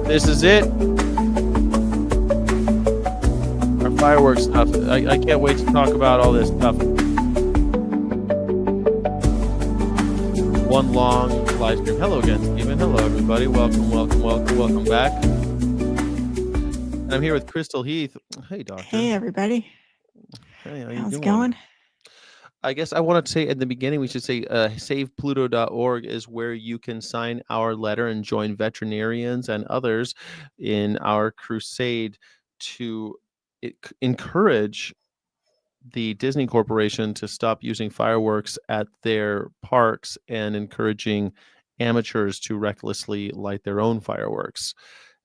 This is it. Our fireworks stuff. I can't wait to talk about all this stuff. One long live stream. Hello again, Stephen. Hello, everybody. Welcome back. I'm here with Crystal Heath. Hey, doctor. Hey, everybody. Hey, how you How's it doing? going? I guess I want to say at the beginning, we should say savepluto.org is where you can sign our letter and join veterinarians and others in our crusade to encourage the Disney Corporation to stop using fireworks at their parks and encouraging amateurs to recklessly light their own fireworks.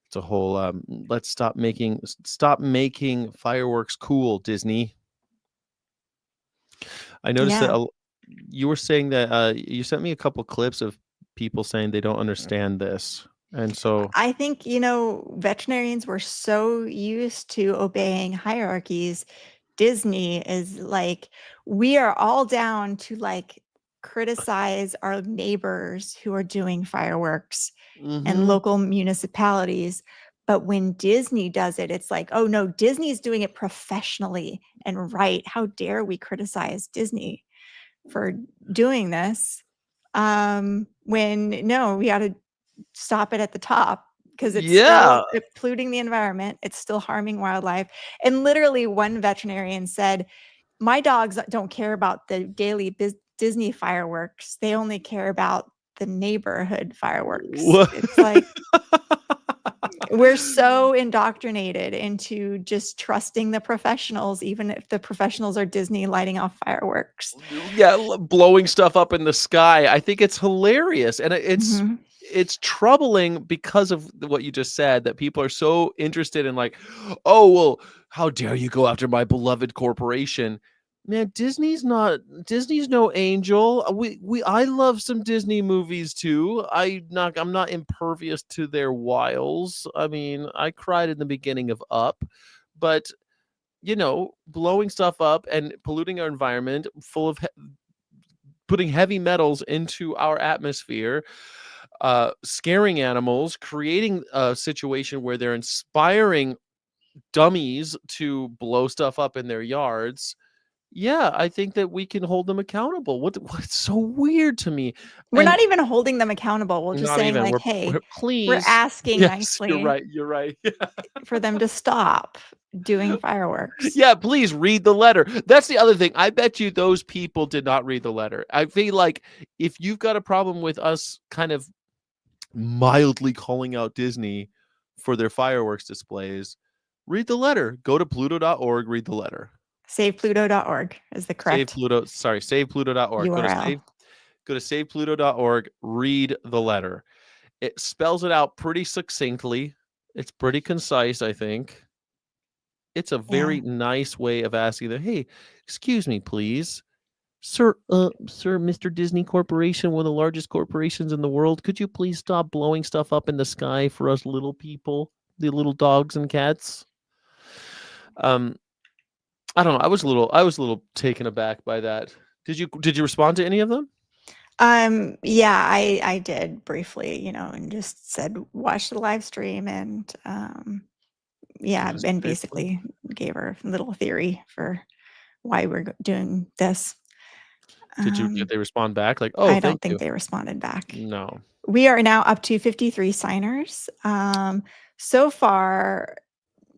It's a whole let's stop making fireworks cool, Disney. I noticed that you were saying that you sent me a couple clips of people saying they don't understand this. And so I think, veterinarians were so used to obeying hierarchies. Disney is like, we are all down to criticize our neighbors who are doing fireworks and local municipalities. But when Disney does it, it's like, oh no, Disney's doing it professionally and right. How dare we criticize Disney for doing this? When no, we got to stop it at the top because it's still polluting the environment. It's still harming wildlife. And literally one veterinarian said, my dogs don't care about the daily Disney fireworks. They only care about the neighborhood fireworks. It's like we're so indoctrinated into just trusting the professionals, even if the professionals are Disney lighting off fireworks. Yeah, blowing stuff up in the sky. I think it's hilarious. And it's troubling because of what you just said, that people are so interested in like, oh, well, how dare you go after my beloved corporation? Man, Disney's no angel. I love some Disney movies too. I'm not impervious to their wiles. I mean, I cried in the beginning of Up, but blowing stuff up and polluting our environment, full of putting heavy metals into our atmosphere, scaring animals, creating a situation where they're inspiring dummies to blow stuff up in their yards. Yeah, I think that we can hold them accountable. What's so weird to me? We're not even holding them accountable. We're just saying like, hey, please, we're asking nicely. You're right. For them to stop doing fireworks. Yeah, please read the letter. That's the other thing. I bet you those people did not read the letter. I feel like if you've got a problem with us kind of mildly calling out Disney for their fireworks displays, read the letter. Go to pluto.org, read the letter. SavePluto.org is the correct. SavePluto.org. URL. Go to SavePluto.org, read the letter. It spells it out pretty succinctly. It's pretty concise, I think. It's a very nice way of asking that, hey, excuse me, please. Sir, Mr. Disney Corporation, one of the largest corporations in the world, could you please stop blowing stuff up in the sky for us little people, the little dogs and cats? I don't know. I was a little taken aback by that. Did you respond to any of them? Yeah, I did briefly, and just said watch the live stream and and basically gave her a little theory for why we're doing this. Did they respond back? Like, oh, I don't think they responded back. No. We are now up to 53 signers. So far,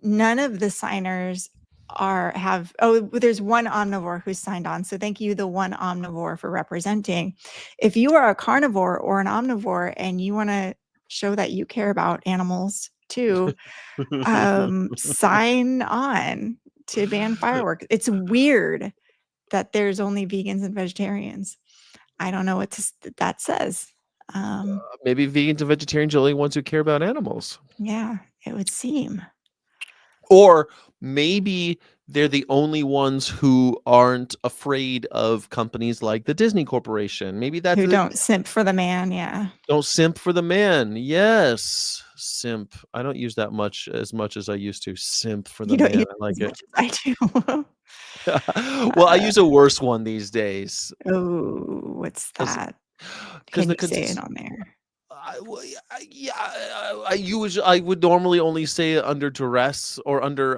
none of the signers there's one omnivore who's signed on. So thank you, the one omnivore, for representing. If you are a carnivore or an omnivore and you want to show that you care about animals too, sign on to ban fireworks. It's weird that there's only vegans and vegetarians. I don't know what that says. Maybe vegans and vegetarians are the only ones who care about animals. Yeah, it would seem. Or maybe they're the only ones who aren't afraid of companies like the Disney Corporation. Maybe that's who don't simp for the man. Yeah. Don't simp for the man. Yes. Simp. I don't use that as much as I used to. Simp for the man. I like it. I do. Well, I use a worse one these days. Oh, what's that? Can you say it on there? Yeah, I would normally only say it under duress or under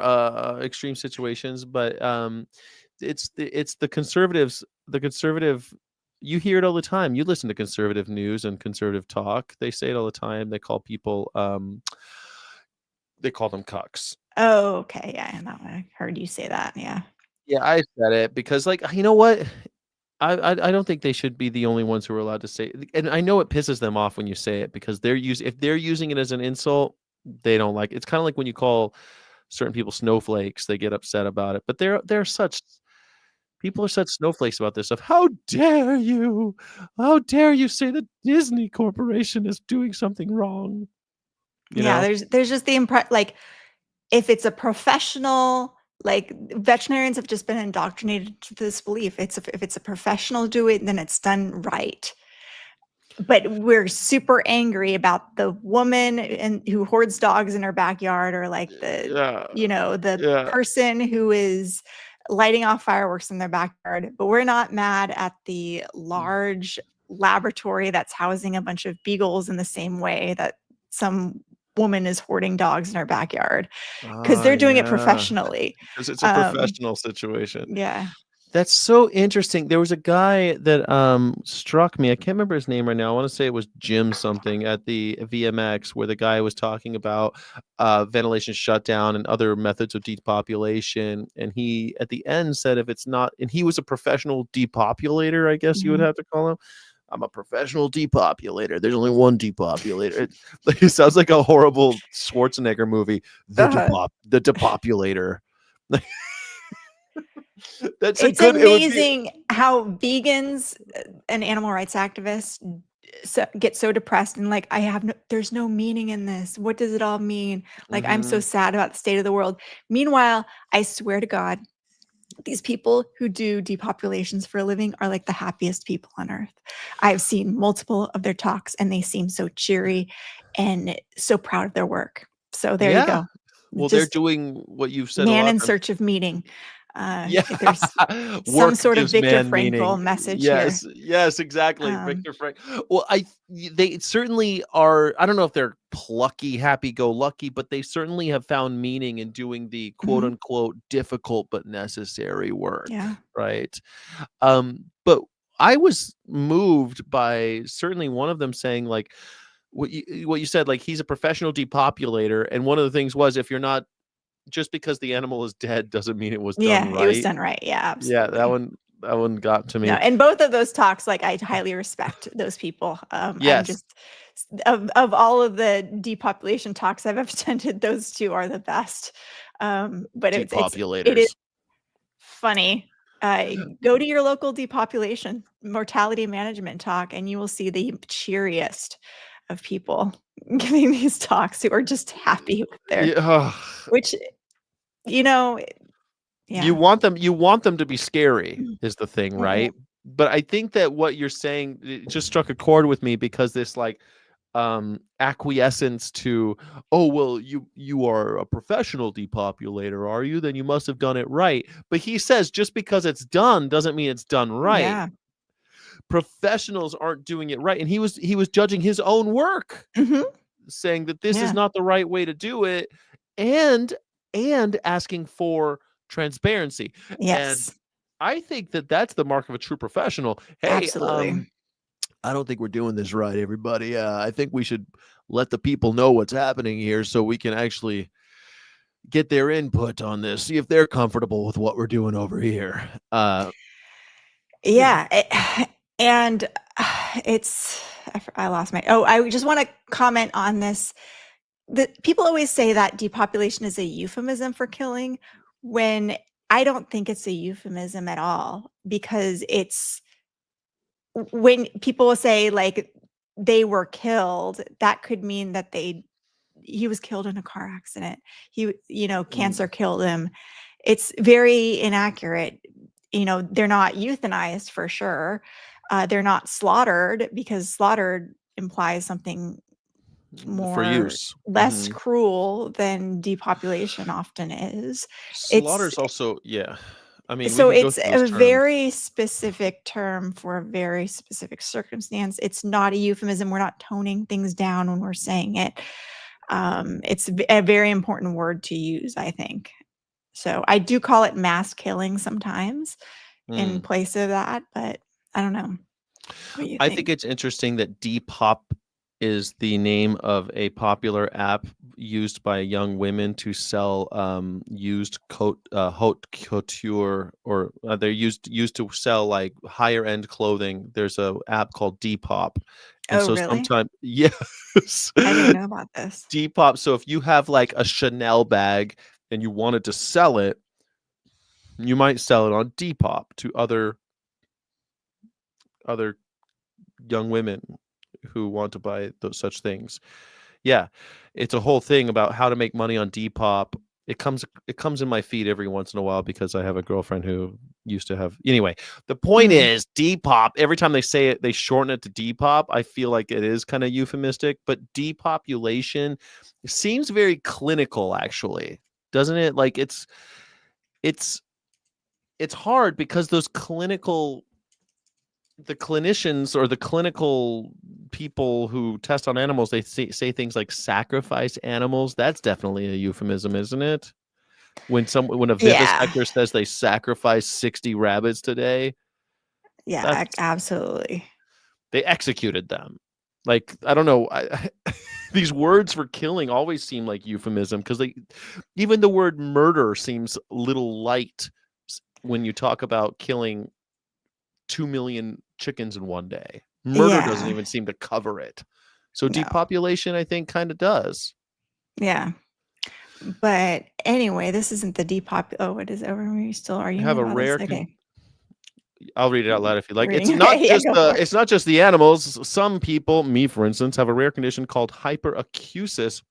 extreme situations, but it's the conservatives, the conservative. You hear it all the time. You listen to conservative news and conservative talk. They say it all the time. They call people they call them cucks. Oh, okay, yeah, I heard you say that, yeah. Yeah, I said it because, like, you know what? I don't think they should be the only ones who are allowed to say it, and I know it pisses them off when you say it because if they're using it as an insult, they don't like it. It's kinda like when you call certain people snowflakes, they get upset about it, but they're such people are such snowflakes about this stuff. "How dare you? How dare you say the Disney Corporation is doing something wrong?" You Yeah, know? there's just the like, if it's a professional, like, veterinarians have just been indoctrinated to this belief. If it's a professional do it, then it's done right. But we're super angry about the woman and who hoards dogs in her backyard, or like Yeah. the Yeah. person who is lighting off fireworks in their backyard. But we're not mad at the large laboratory that's housing a bunch of beagles in the same way that some woman is hoarding dogs in her backyard, because Oh, they're doing it yeah. professionally. Because it's a Um, professional situation. yeah. That's so interesting. There was a guy that struck me. I can't remember his name right now. I want to say it was Jim something at the VMX, where the guy was talking about ventilation shutdown and other methods of depopulation. And he at the end said if it's not, and he was a professional depopulator, I guess you would Mhm. have to call him. I'm a professional depopulator. There's only one depopulator. It sounds like a horrible Schwarzenegger movie. Uh, The depopulator. That's a it's good. It would be. amazing how vegans and animal rights activists get so depressed and like, there's no meaning in this. What does it all mean? Like, I'm so Mhm. sad about the state of the world. Meanwhile, I swear to God, these people who do depopulations for a living are like the happiest people on earth. I've seen multiple of their talks and they seem so cheery and so proud of their work. So there you Yeah. go. Well, they're Just doing what you've said a man lot in of times. search of meaning. Yeah. There's some Work sort of gives Viktor man meaning. Frankl message here. Yes. Yes, exactly. Um, Victor Frank. Well, they certainly are. I don't know if they're plucky, happy go lucky, but they certainly have found meaning in doing the quote mhm, unquote difficult but necessary work, yeah. right? But I was moved by certainly one of them saying like what you said, like he's a professional depopulator, and one of the things was if you're not just because the animal is dead doesn't mean it was done Yeah, it was right. done right. Yeah, Yeah, absolutely. that one got to No, me. and both of those talks, like, I highly respect those people. I'm Yes, just of all of the depopulation talks I've ever attended, those 2 are the best. But it is depopulators. funny. Go to your local depopulation mortality management talk, and you will see the cheeriest of people giving these talks who are just happy with their Yeah, which, you know yeah. you want them to be scary Mm, is the thing, yeah. right? But I think that what you're saying, it just struck a chord with me because this like acquiescence to, oh well, you are a professional depopulator, are you? Then you must have done it right. But he says just because it's done doesn't mean it's done right. Yeah. Professionals aren't doing it right, and he was judging his own work, Mhm. saying that this is Yeah. not the right way to do it, and asking for transparency. And Yes. I think that that's the mark of a true professional. Hey, Absolutely. I don't think we're doing this right, everybody. I think we should let the people know what's happening here so we can actually get their input on this, see if they're comfortable with what we're doing over here. You know, Yeah, and it's I lost my I just wanna comment on this. The people always say that depopulation is a euphemism for killing, when I don't think it's a euphemism at all, because it's when people will say, like, they were killed, that could mean that he was killed in a car accident. mm, Cancer killed him. It's very inaccurate. They're not euthanized for sure. They're not slaughtered, because slaughtered implies something for more use. less Mhm. cruel than depopulation often is. It's Slaughter's also, yeah. I mean, we So can go it's through those a terms. very specific term for a very specific circumstance. It's not a euphemism. We're not toning things down when we're saying it. It's a very important word to use, I think. So I do call it mass killing sometimes in Mm. place of that, but I don't know. What do you I think think? it's interesting that Depop is the name of a popular app used by young women to sell used haute couture, or they're used to sell like higher end clothing. There's a app called Depop, and Oh, so really? sometimes yes, I didn't know about this. Depop. So if you have like a Chanel bag and you wanted to sell it, you might sell it on Depop to other young women who want to buy those such things. Yeah, it's a whole thing about how to make money on Depop. It comes in my feed every once in a while because I have a girlfriend who used to have. Anyway, the point Mm, is Depop. Every time they say it, they shorten it to Depop. I feel like it is kind of euphemistic, but depopulation seems very clinical, actually, doesn't it? Like it's it's hard because the clinicians or the clinical people who test on animals, they say things like sacrifice animals. That's definitely a euphemism, isn't it? When a yeah. vivisector says they sacrificed 60 rabbits today, Yeah, that's absolutely. they executed them. Like, I don't know, these words for killing always seem like euphemism because they even the word murder seems a little light when you talk about killing 2 million chickens in one day. Murder doesn't Yeah. even seem to cover it. So No. depopulation, I think, kind of does. Yeah. But anyway, this isn't the depop. Oh, it is over. Are you still arguing Have a about this? rare Okay. I'll read it out loud if you like. Reading. Okay. Yeah, go for it. It's not just the animals. Some people, me for instance, have a rare condition called hyperacusis.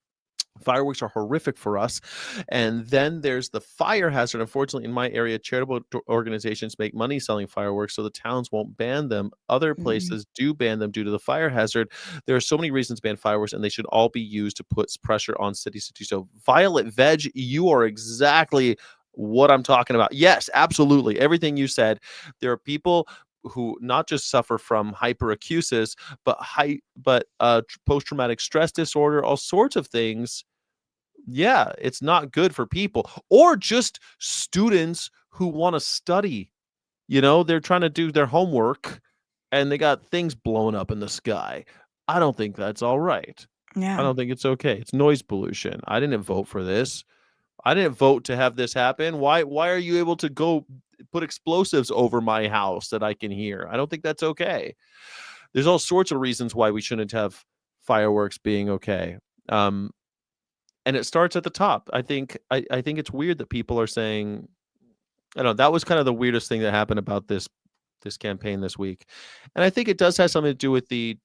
Fireworks are horrific for us. And then there's the fire hazard. Unfortunately, in my area, charitable organizations make money selling fireworks, so the towns won't ban them. Other Mm, places do ban them due to the fire hazard. There are so many reasons to ban fireworks, and they should all be used to put pressure on cities to do so. Violet Veg, you are exactly what I'm talking about. Yes, absolutely. Everything you said. There are people who not just suffer from hyperacusis, but post-traumatic stress disorder, all sorts of things. Yeah, it's not good for people or just students who want to study. They're trying to do their homework and they got things blowing up in the sky. I don't think that's all right. I yeah. don't think it's okay. It's noise pollution. I didn't vote for this. I didn't vote to have this happen. Why are you able to go put explosives over my house that I can hear? I don't think that's okay. There's all sorts of reasons why we shouldn't have fireworks being okay. Um, and it starts at the top. I think it's weird that people are saying, I don't know, that was kind of the weirdest thing that happened about this campaign this week. And I think it does have something to do with the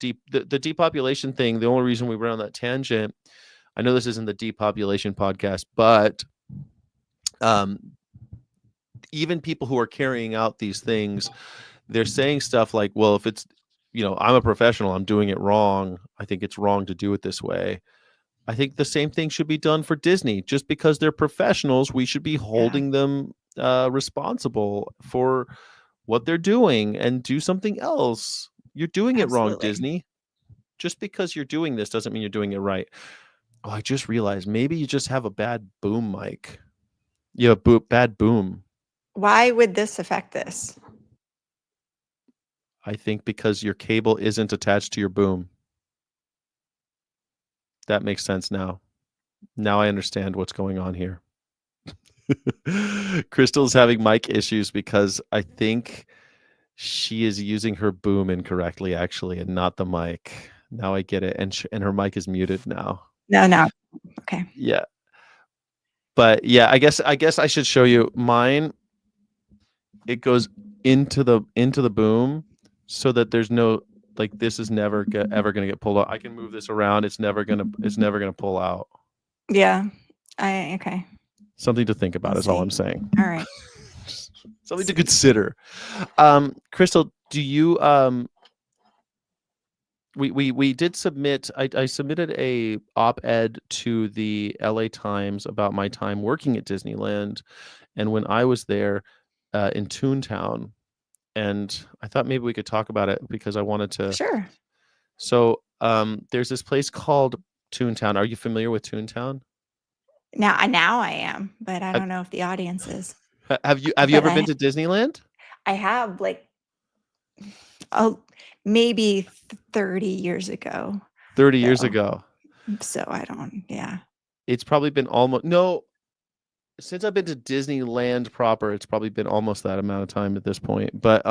depopulation thing. The only reason we went on that tangent, I know this isn't the depopulation podcast, but um even people who are carrying out these things, they're saying stuff like, well, if it's, I'm a professional, I'm doing it wrong. I think it's wrong to do it this way. I think the same thing should be done for Disney. Just because they're professionals, we should be Yeah. holding them responsible for what they're doing and do something else. You're doing it wrong, Absolutely. Disney. Just because you're doing this doesn't mean you're doing it right. Oh, I just realized maybe you just have a bad boom mic. You have a bad boom. Why would this affect this? I think because your cable isn't attached to your boom. That makes sense now. Now I understand what's going on here. Crystal's having mic issues because I think she is using her boom incorrectly, actually, and not the mic. Now I get it, and her mic is muted now. No, no. Okay. Yeah, but yeah, I guess I should show you mine. It goes into the boom, so that there's no, like, this is never ever gonna get pulled out. I can move this around. It's never gonna pull out. Yeah. Okay. Something to think about We'll is all see. I'm saying. All right. Something to See. consider. Crystal, do you we did submit, I submitted a op-ed to the LA Times about my time working at Disneyland and when I was there. in Toontown, and I thought maybe we could talk about it because I wanted to. Sure. So there's this place called Toontown. Are you familiar with Toontown? Now I am, but I Have, don't know if the audience is. have you But ever been to Disneyland? I have like oh maybe 30 years ago 30 years though. ago. So I don't yeah. It's probably been almost no, since I've been to Disneyland proper, it's probably been almost that amount of time at this point. But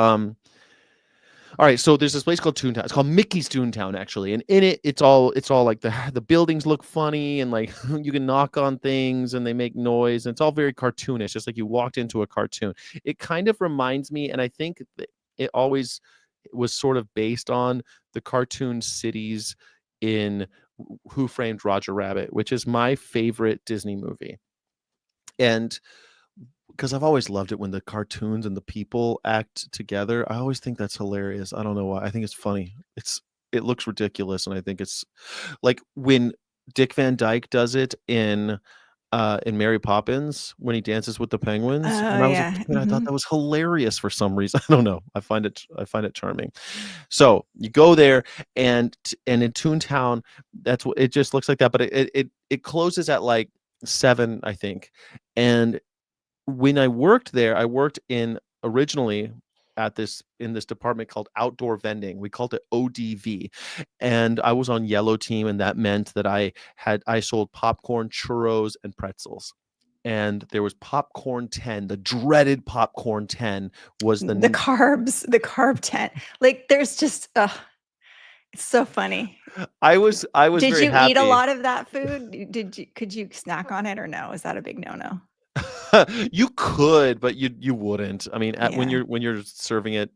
all right, so there's this place called Toontown. It's called Mickey's Toontown, actually, and in it, it's all like the buildings look funny, and like you can knock on things and they make noise, and it's all very cartoonish, just like you walked into a cartoon. It kind of reminds me, and I think that it always was sort of based on the cartoon cities in Who Framed Roger Rabbit, which is my favorite Disney movie, and because I've always loved it when the cartoons and the people act together. I always think that's hilarious. I don't know why. I think it's funny. It looks ridiculous, and I think it's like when Dick Van Dyke does it in Mary Poppins when he dances with the penguins. Oh When I was a yeah. kid, I thought that was hilarious for some reason. I don't know. I find it charming. So you go there, and in Toontown, that's what it just looks like that. But it closes at like 7, I think, and when I worked there, I worked in originally at this in this department called outdoor vending. We called it ODV. And I was on yellow team, and that meant that I sold popcorn, churros, and pretzels. And there was popcorn 10. The dreaded popcorn 10 was The carb tent. Like there's just it's so funny. I was Did very you eat a happy. lot of that food? Could you snack on it or no? Is that a big no-no? You could, but you wouldn't. I mean, when Yeah. you're serving it,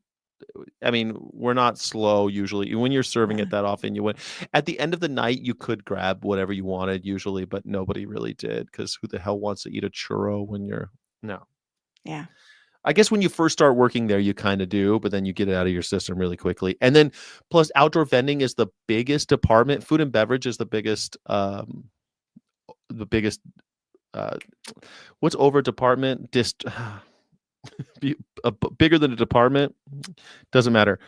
I mean, we're not slow usually. When you're serving Yeah. it that often, you would. At the end of the night, you could grab whatever you wanted usually, but nobody really did because who the hell wants to eat a churro when you're no. Yeah. I guess when you first start working there, you kind of do, but then you get it out of your system really quickly. And then plus outdoor vending is the biggest department. Food and beverage is the biggest uh what's over department bigger than a department, doesn't matter,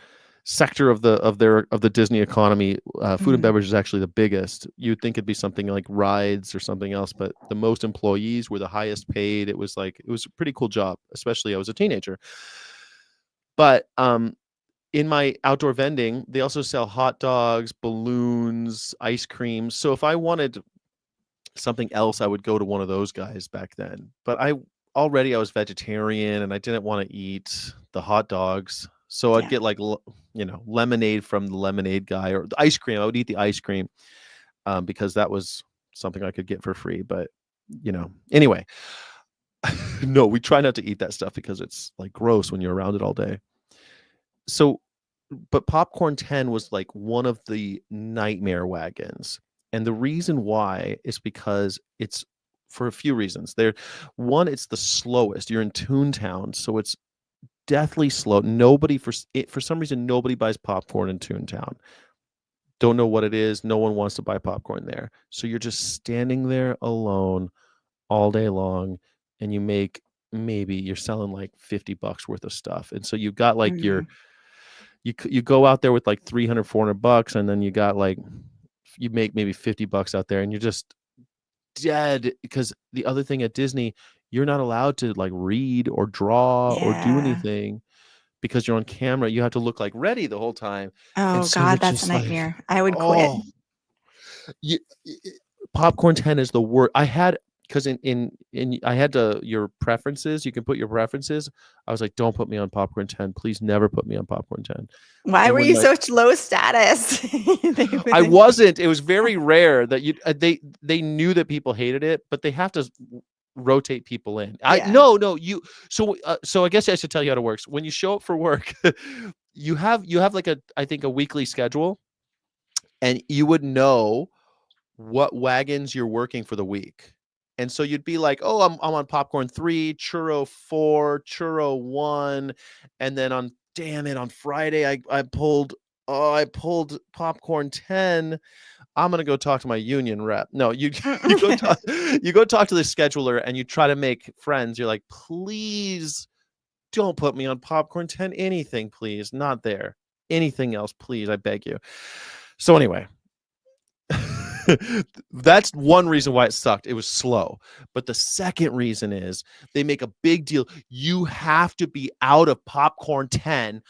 sector of the Disney economy. Food and Mhm. beverage is actually the biggest. You'd think it'd be something like rides or something else, but the most employees were the highest paid. It was a pretty cool job, especially I was a teenager. But in my outdoor vending, they also sell hot dogs, balloons, ice cream. So if I wanted something else, I would go to one of those guys back then. But I was vegetarian, and I didn't want to eat the hot dogs. So I'd Yeah. get like lemonade from the lemonade guy, or the ice cream. I would eat the ice cream because that was something I could get for free. But anyway, no, we try not to eat that stuff because it's like gross when you're around it all day. So but popcorn 10 was like one of the nightmare wagons, and the reason why is because it's for a few reasons. It's the slowest. You're in Toontown, so it's deathly slow. For some reason, nobody buys popcorn in Toontown. Don't know what it is. No one wants to buy popcorn there, so you're just standing there alone all day long, and maybe you're selling like $50 worth of stuff, and so you've got like Mhm. you go out there with like 300 $400, and then you make maybe $50 out there, and you're just dead. Because the other thing at Disney, you're not allowed to like read or draw or do Yeah. anything because you're on camera. You have to look like ready the whole time, and Oh so you're god, that's a just like, nightmare. I would quit. oh, you, popcorn 10 is the word I had. Because I had to your preferences, you can put your preferences. I was like, don't put me on popcorn 10, please never put me on popcorn 10. Why And were when you my such low status? I wasn't. It was very rare that they knew that people hated it, but they have to rotate people in. I Yeah. no you so I guess I should tell you how it works. When you show up for work, you have like I think a weekly schedule, and you would know what wagons you're working for the week. And so you'd be like, "Oh, I'm on popcorn 3, churro 4, churro 1." And then on Friday I pulled popcorn 10. I'm gonna go talk to my union rep. No, you you go talk you go talk to the scheduler, and you try to make friends. You're like, please don't put me on popcorn 10, anything, please. Not there. Anything else, please. I beg you. So anyway, that's one reason why it sucked. It was slow. But the second reason is they make a big deal. You have to be out of popcorn 10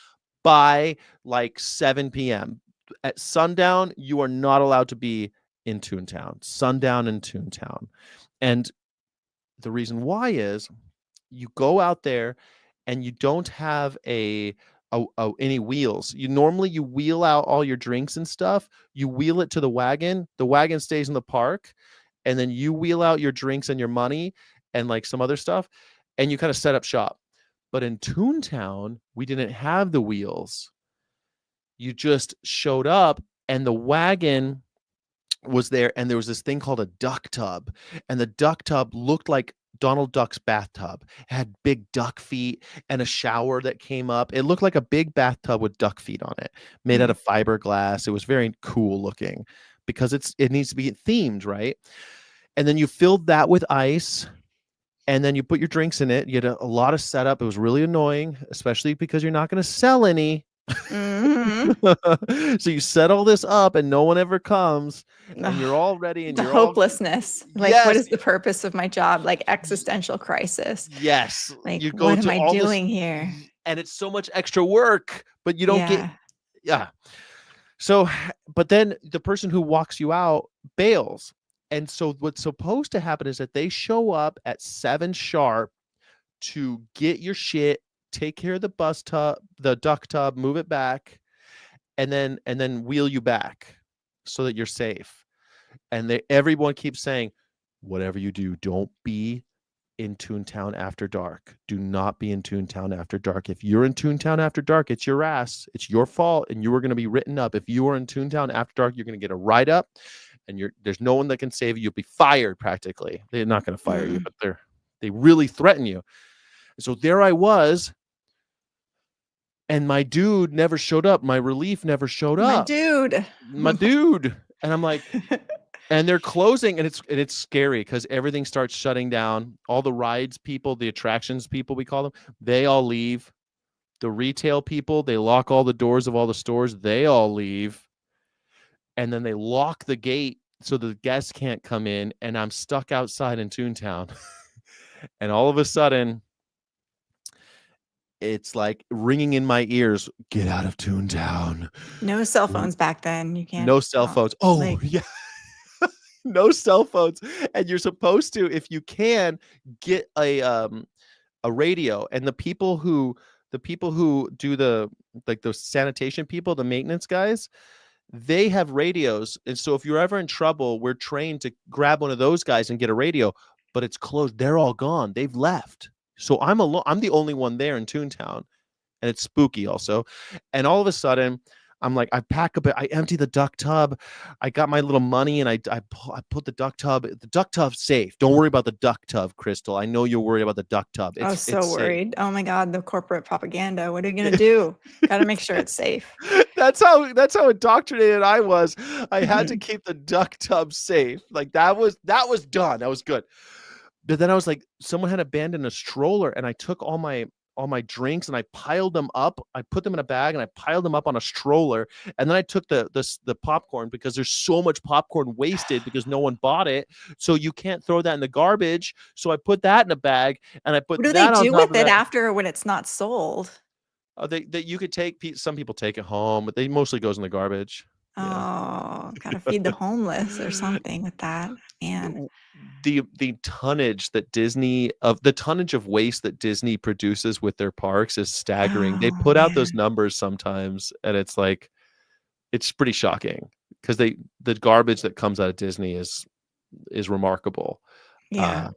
by like 7 p.m. At sundown, you are not allowed to be in Toontown. Sundown in Toontown. And the reason why is you go out there and you don't have any wheels. You wheel out all your drinks and stuff. You wheel it to the wagon. The wagon stays in the park, and then you wheel out your drinks and your money and like some other stuff, and you kind of set up shop. But in Toontown, we didn't have the wheels. You just showed up, and the wagon was there, and there was this thing called a duck tub, and the duck tub looked like Donald Duck's bathtub. It had big duck feet and a shower that came up. It looked like a big bathtub with duck feet on it, made out of fiberglass. It was very cool looking because it needs to be themed, right? And then you filled that with ice, and then you put your drinks in it. You had a lot of setup. It was really annoying, especially because you're not going to sell any. So you set all this up and no one ever comes, and you're all ready, and the you're all hopelessness. Like, what is the purpose of my job? Like existential crisis. Yes. Like, You go what am to I all doing here? and it's so much extra work, but you don't get So, but then the person who walks you out bails. And so what's supposed to happen is that they show up at 7 sharp to get your shit, take care of the duck tub, move it back, and then wheel you back so that you're safe. And everyone keeps saying, whatever you do, don't be in Toontown after dark. Do not be in Toontown after dark. If you're in Toontown after dark, it's your ass. It's your fault, and you are going to be written up. If you are in Toontown after dark, you're going to get a write-up, and there's no one that can save you. You'll be fired practically. They're not going to fire you, but they really threaten you. So there I was, and my dude never showed up. My relief never showed up. My dude. And I'm like, and they're closing, and it's scary because everything starts shutting down. All the rides people, the attractions people, we call them, they all leave. The retail people, they lock all the doors of all the stores. They all leave. And then they lock the gate so the guests can't come in, and I'm stuck outside in Toontown. And all of a sudden, it's like ringing in my ears, get out of Toontown. No cell phones back then. You can't. No cell phones. Yeah. No cell phones. And you're supposed to, if you can, get a radio. And the people who do those sanitation people, the maintenance guys, they have radios. And so if you're ever in trouble, we're trained to grab one of those guys and get a radio, but it's closed. They're all gone. They've left. So I'm alone. I'm the only one there in Toontown, and it's spooky also. And all of a sudden, I'm like, I pack a bit. I empty the duck tub. I got my little money, and I put the duck tub. The duck tub's safe. Don't worry about the duck tub, Crystal. I know you're worried about the duck tub. I was so worried. Oh my God, the corporate propaganda. What are you gonna do? Got to make sure it's safe. That's how indoctrinated I was. I had to keep the duck tub safe. Like that was done. That was good. But then I was like, someone had abandoned a stroller, and I took all my drinks and I piled them up. I put them in a bag and I piled them up on a stroller. And then I took the popcorn, because there's so much popcorn wasted because no one bought it. So you can't throw that in the garbage. So I put that in a bag, and I put what do that they do with it that. after when it's not sold? That you could take. Some people take it home, but they mostly goes in the garbage. Oh, gotta feed the homeless or something with that, man. The tonnage of waste that Disney produces with their parks is staggering. They put out those numbers sometimes, and it's like, it's pretty shocking, because the garbage that comes out of Disney is remarkable. Yeah.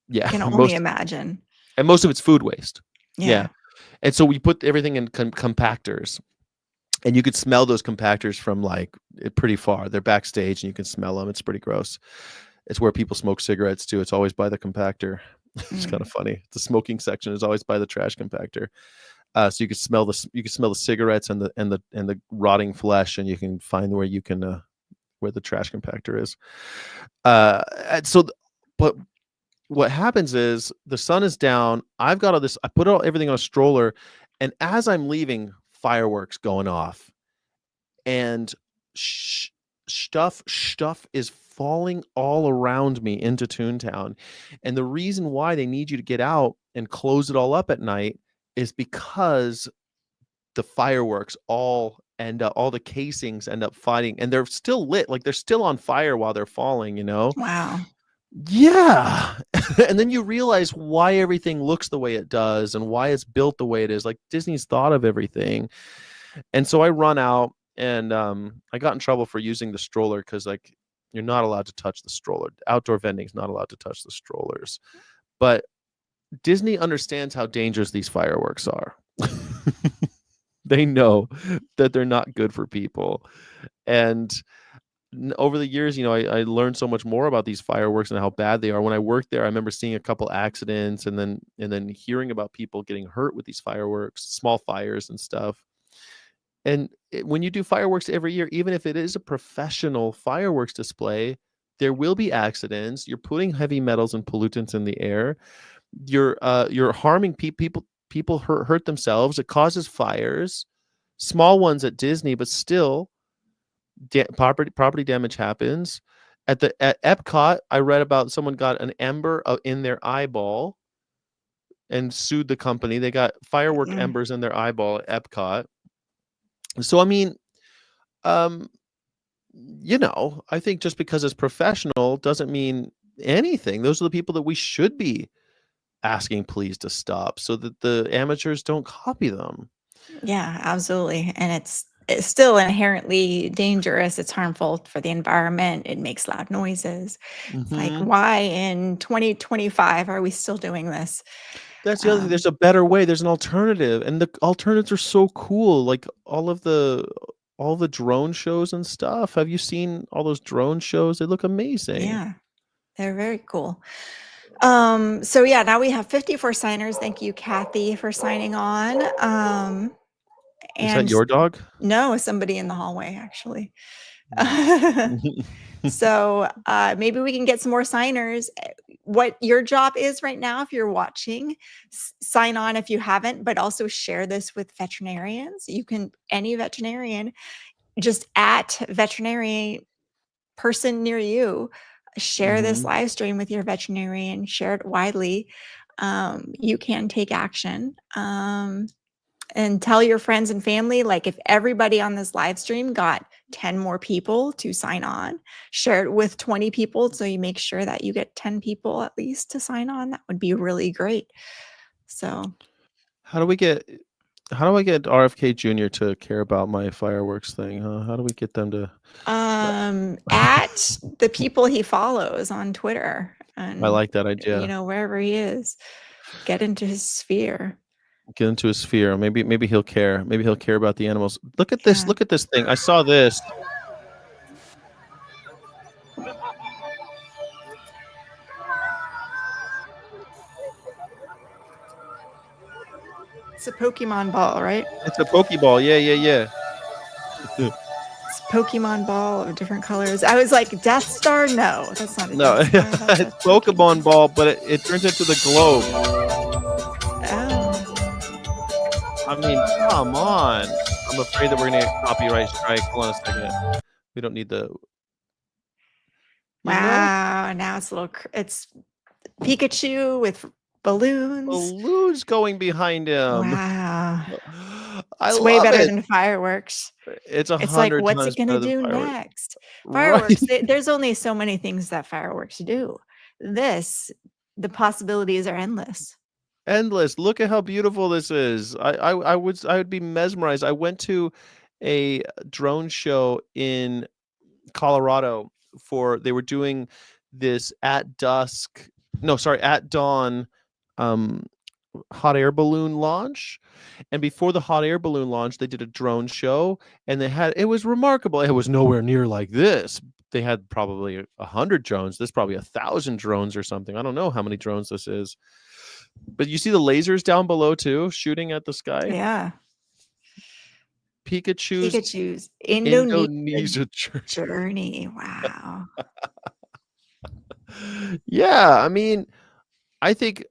Yeah. Can only imagine. And most of it's food waste. Yeah. And so we put everything in compactors, and you could smell those compactors from like pretty far. They're backstage, and you can smell them. It's pretty gross. It's where people smoke cigarettes too. It's always by the compactor. It's kind of funny. The smoking section is always by the trash compactor. So you can smell the cigarettes and the rotting flesh, and you can find where the trash compactor is. But what happens is the sun is down. I've got all this. I put everything on a stroller, and as I'm leaving, fireworks going off, and sh- stuff is falling all around me into Toontown. And the reason why they need you to get out and close it all up at night is because the fireworks all the casings end up fighting, and they're still lit, like they're still on fire while they're falling, you know? Wow. Yeah. And then you realize why everything looks the way it does and why it's built the way it is. Like Disney's thought of everything. And so I run out, and I got in trouble for using the stroller because, like, you're not allowed to touch the stroller. Outdoor vending is not allowed to touch the strollers. But Disney understands how dangerous these fireworks are. They know that they're not good for people. And over the years, I learned so much more about these fireworks and how bad they are. When I worked there, I remember seeing a couple accidents, and then hearing about people getting hurt with these fireworks, small fires and stuff. And when you do fireworks every year, even if it is a professional fireworks display, there will be accidents. You're putting heavy metals and pollutants in the air. You're harming people. People hurt themselves. It causes fires, small ones at Disney, but still, property damage happens. At Epcot, I read about someone got an ember in their eyeball and sued the company. They got firework Mm. embers in their eyeball at Epcot. So I mean, um, I think just because it's professional doesn't mean anything. Those are the people that we should be asking please to stop so that the amateurs don't copy them. Yeah, absolutely. And it's still inherently dangerous. It's harmful for the environment. It makes loud noises. It's like, Hmm. why in 2025 are we still doing this? That's the other thing. Um, There's a better way. There's an alternative, and the alternatives are so cool. Like all the drone shows and stuff. Have you seen all those drone shows? They look amazing. yeah, they're very cool. So yeah, now we have 54 signers. Thank you, Kathy, for signing on. Is that And your dog? no, somebody in the hallway, actually. Mm. So maybe we can get some more signers. What your job is right now, if you're watching, sign on if you haven't, but also share this with veterinarians. You can, any veterinarian, just at veterinary person near you, share this Mhm. live stream with your veterinarian, share it widely. You can take action. And tell your friends and family, like if everybody on this live stream got 10 more people to sign on, share it with 20 people so you make sure that you get 10 people at least to sign on. That would be really great. So How do we get how do I get RFK Jr. to care about my fireworks thing, huh? How do we get them to at the people he follows on Twitter I and like that idea. wherever he is, get into his sphere. Get into his sphere. Maybe he'll care. Maybe he'll care about the animals. Look at this. Yeah. Look at this thing. I saw this. It's a Pokemon ball, right? It's a Pokeball. Yeah, yeah, yeah. It's Pokemon ball of different colors. I was like, Death Star? No, that's not a No, Death Star. That's a it's Pokemon. Pokemon ball, but it turns into the globe. Oh. I mean, come on. I'm afraid that we're gonna get copyright strike. Hold on a second. We don't need the. You know, Wow. Now it's a little, it's Pikachu with balloons. balloons going behind him. Wow. I It's way love better it. than fireworks. It's It's like, 100 what's it times going to better than do fireworks. next? Right. Fireworks, there's only so many things that fireworks do. This, the possibilities are endless. Endless. Look at how beautiful this is. I would be mesmerized. I went to a drone show in Colorado they were doing this at dusk. No, sorry, at dawn um hot air balloon launch. And before the hot air balloon launch, they did a drone show, and it was remarkable. It was nowhere near like this. They had probably 100 drones. This probably 1,000 drones or something. I don't know how many drones this is. But you see the lasers down below too, shooting at the sky. Yeah. Pikachu's Pikachu's Indonesia Indonesia journey. Wow. Yeah, I mean, I think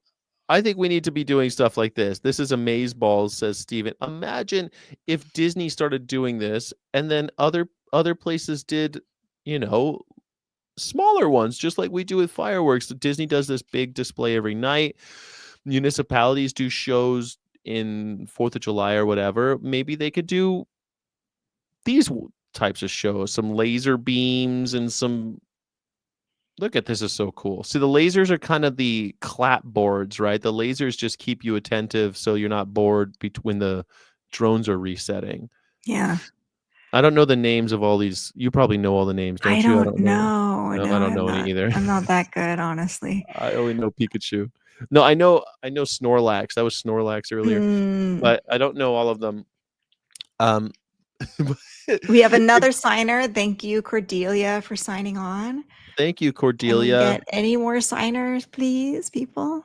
we need to be doing stuff like this. This is amazeballs, says Steven. Imagine if Disney started doing this and then other places did, you know, smaller ones, just like we do with fireworks. Disney does this big display every night. Municipalities do shows in 4th of July or whatever. Maybe they could do these types of shows, some laser beams and some. Look at this, is so cool. See, the lasers are kind of the clapboards, right? The lasers just keep you attentive so you're not bored when the drones are resetting. Yeah. I don't know the names of all these. You probably know all the names, I don't you? I don't don't know. know. No, No, I don't know any either. I'm not that good, honestly. I only know Pikachu. No, I know Snorlax. That was Snorlax earlier, Mm. but I don't know all of them. We have another signer. Thank you, Cordelia, for signing on. Thank you, Can we Cordelia. get any more signers, please, people?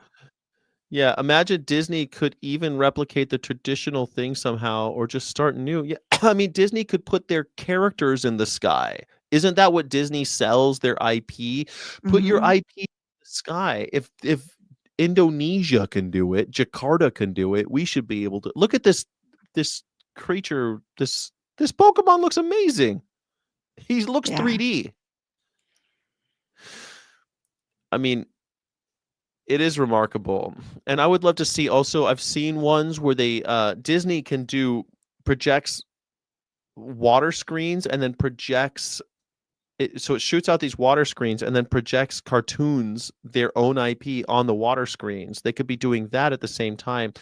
Yeah, imagine Disney could even replicate the traditional thing somehow or just start new. Yeah, I mean, Disney could put their characters in the sky. Isn't that what Disney sells, their IP? Put your Mhm. IP in the sky. If Indonesia can do it, Jakarta can do it, we should be able to. Look at this creature, this Pokemon looks amazing. He looks Yeah. 3D. I mean, it is remarkable. And I would love to see also, I've seen ones where they Disney can do projects water screens and then projects it, so it shoots out these water screens and then projects cartoons, their own IP on the water screens. They could be doing that at the same time.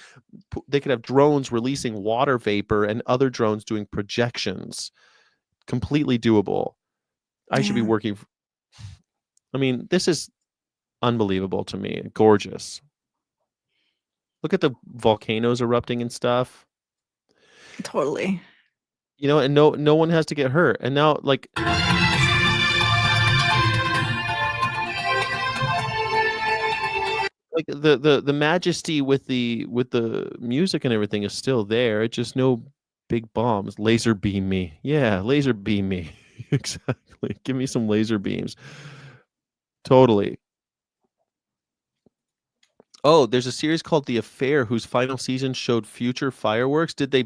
They could have drones releasing water vapor and other drones doing projections. Completely doable. I should be Yeah. working. I mean, this is unbelievable to me. Gorgeous. Look at the volcanoes erupting and stuff. Totally. You know, and no one has to get hurt. And now, like the majesty with the music and everything is still there. It's just no big bombs. Laser beam me. Yeah, laser beam me. Exactly. Give me some laser beams. Totally. Oh, there's a series called The Affair whose final season showed future fireworks. Did they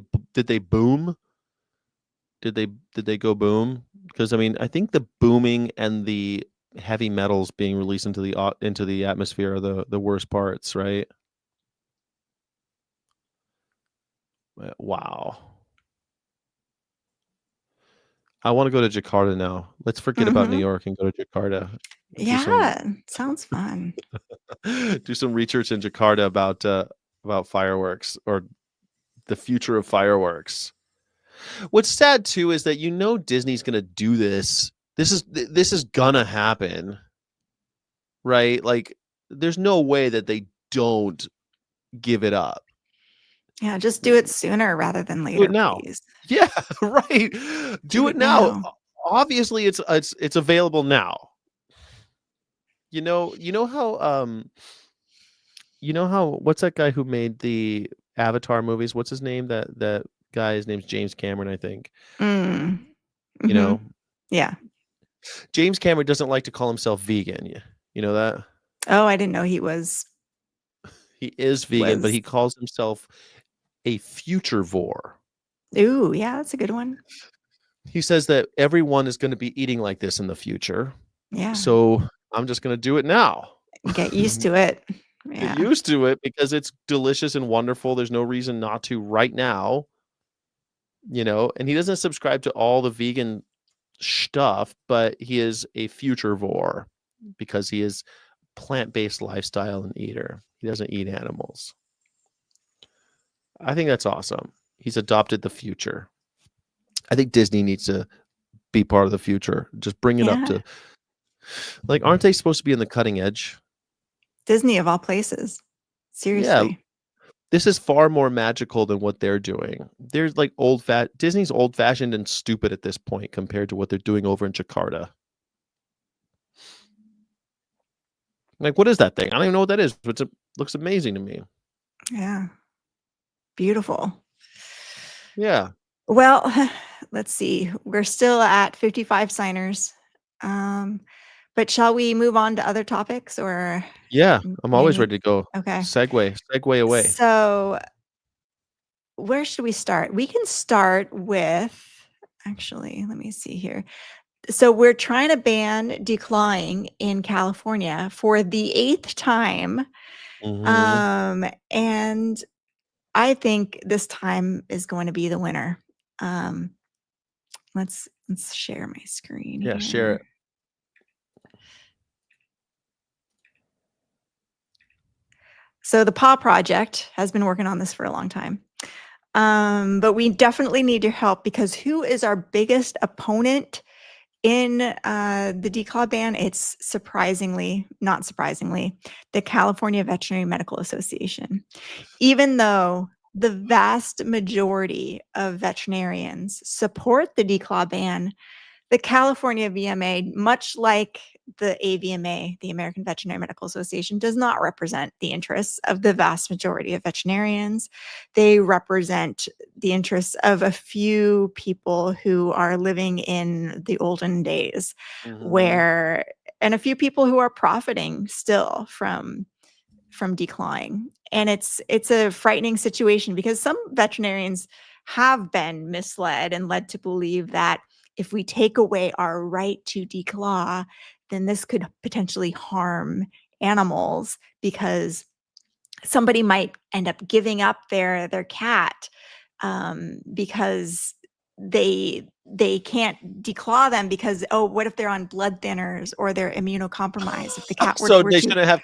boom? Did they go boom? Because I mean, I think the booming and the heavy metals being released into the atmosphere are the worst parts, right? Wow. I want to go to Jakarta now. Let's forget about New Mhm. York and go to Jakarta. Yeah, sounds fun. Do some research in Jakarta about fireworks or the future of fireworks. What's sad too is that Disney's going to do this. This is gonna happen, right? Like there's no way that they don't give it up. Yeah, just do it sooner rather than Do it later, now. please. Yeah, right. Do Do it it now. now. Obviously it's available now. You know how what's that guy who made the Avatar movies? What's his name? That guy's name's James Cameron, I think. Mm. You Mhm. know, Yeah. James Cameron doesn't like to call himself vegan. You know that? Oh, I didn't know he was He is vegan, but was he calls himself a futurevore. Ooh, yeah, that's a good one. He says that everyone is going to be eating like this in the future. Yeah. So I'm just going to do it now. Get used to it. Get Yeah. used to it because it's delicious and wonderful. There's no reason not to right now, and he doesn't subscribe to all the vegan stuff, but he is a futurevore because he is plant-based lifestyle and eater. He doesn't eat animals. I think that's awesome. He's adopted the future. I think Disney needs to be part of the future. Just bring it up Yeah. to aren't they supposed to be in the cutting edge? Disney of all places. Yeah, Seriously. this is far more magical than what they're doing. There's like Disney's old fashioned and stupid at this point compared to what they're doing over in Jakarta. Like, what is that thing? I don't even know what that is. But it looks amazing to me. Yeah. Beautiful. Yeah. Well, let's see. We're still at 55 signers. But shall we move on to other topics or Yeah, I'm always maybe ready to go. okay. Segue away. So, where should we start? We can start with actually, let me see here. So, we're trying to ban declawing in California for the 8th time. Mhm. And I think this time is going to be the winner. Um, let's share my screen Yeah, share here. it. So the Paw Project has been working on this for a long time. But we definitely need your help because who is our biggest opponent in the declaw ban? It's not surprisingly, the California Veterinary Medical Association. Even though the vast majority of veterinarians support the declaw ban, the California VMA, much like the AVMA, the American Veterinary Medical Association, does not represent the interests of the vast majority of veterinarians. They represent the interests of a few people who are living in the olden days, Mhm. where, and a few people who are profiting still from declawing. And it's a frightening situation because some veterinarians have been misled and led to believe that if we take away our right to declaw, then this could potentially harm animals because somebody might end up giving up their cat because they can't declaw them because, oh, what if they're on blood thinners or they're immunocompromised if the cat So were they to shouldn't have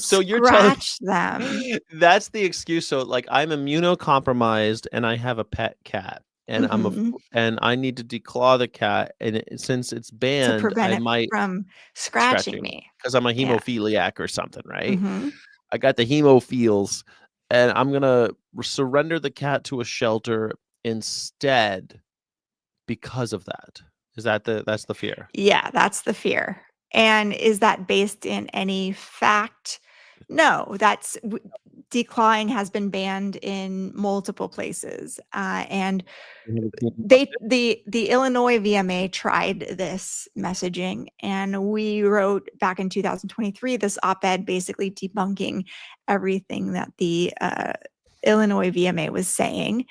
so you're telling scratch them. that's the excuse. So, like, I'm immunocompromised and I have a pet cat, and Mhm. and I need to declaw the cat, and since it's To banned, prevent I it might from scratching scratching me. because I'm a Yeah. hemophiliac or something, right? Mhm. I got the hemophiles, and I'm gonna surrender the cat to a shelter instead because of that. Is that that's the fear? Yeah, that's the fear. And is that based in any fact? No, declawing has been banned in multiple places, and the Illinois VMA tried this messaging, and we wrote back in 2023 this op-ed basically debunking everything that the Illinois VMA was saying.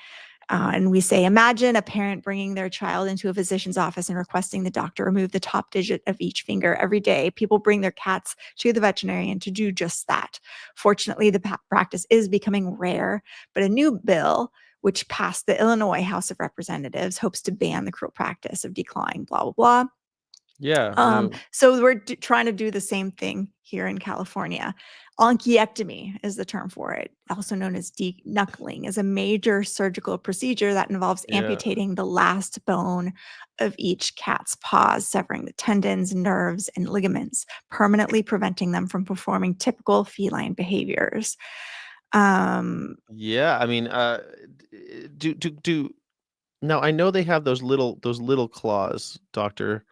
And we say, imagine a parent bringing their child into a physician's office and requesting the doctor remove the top digit of each finger every day. People bring their cats to the veterinarian to do just that. Fortunately, the practice is becoming rare, but a new bill, which passed the Illinois House of Representatives, hopes to ban the cruel practice of declawing, blah, blah, blah. Yeah, So we're trying to do the same thing here in California. Onchiectomy is the term for it, also known as deknuckling, is a major surgical procedure that involves yeah. amputating the last bone of each cat's paws, severing the tendons, nerves, and ligaments, permanently preventing them from performing typical feline behaviors. Um, Yeah, I mean, do now I know they have those little claws, doctor.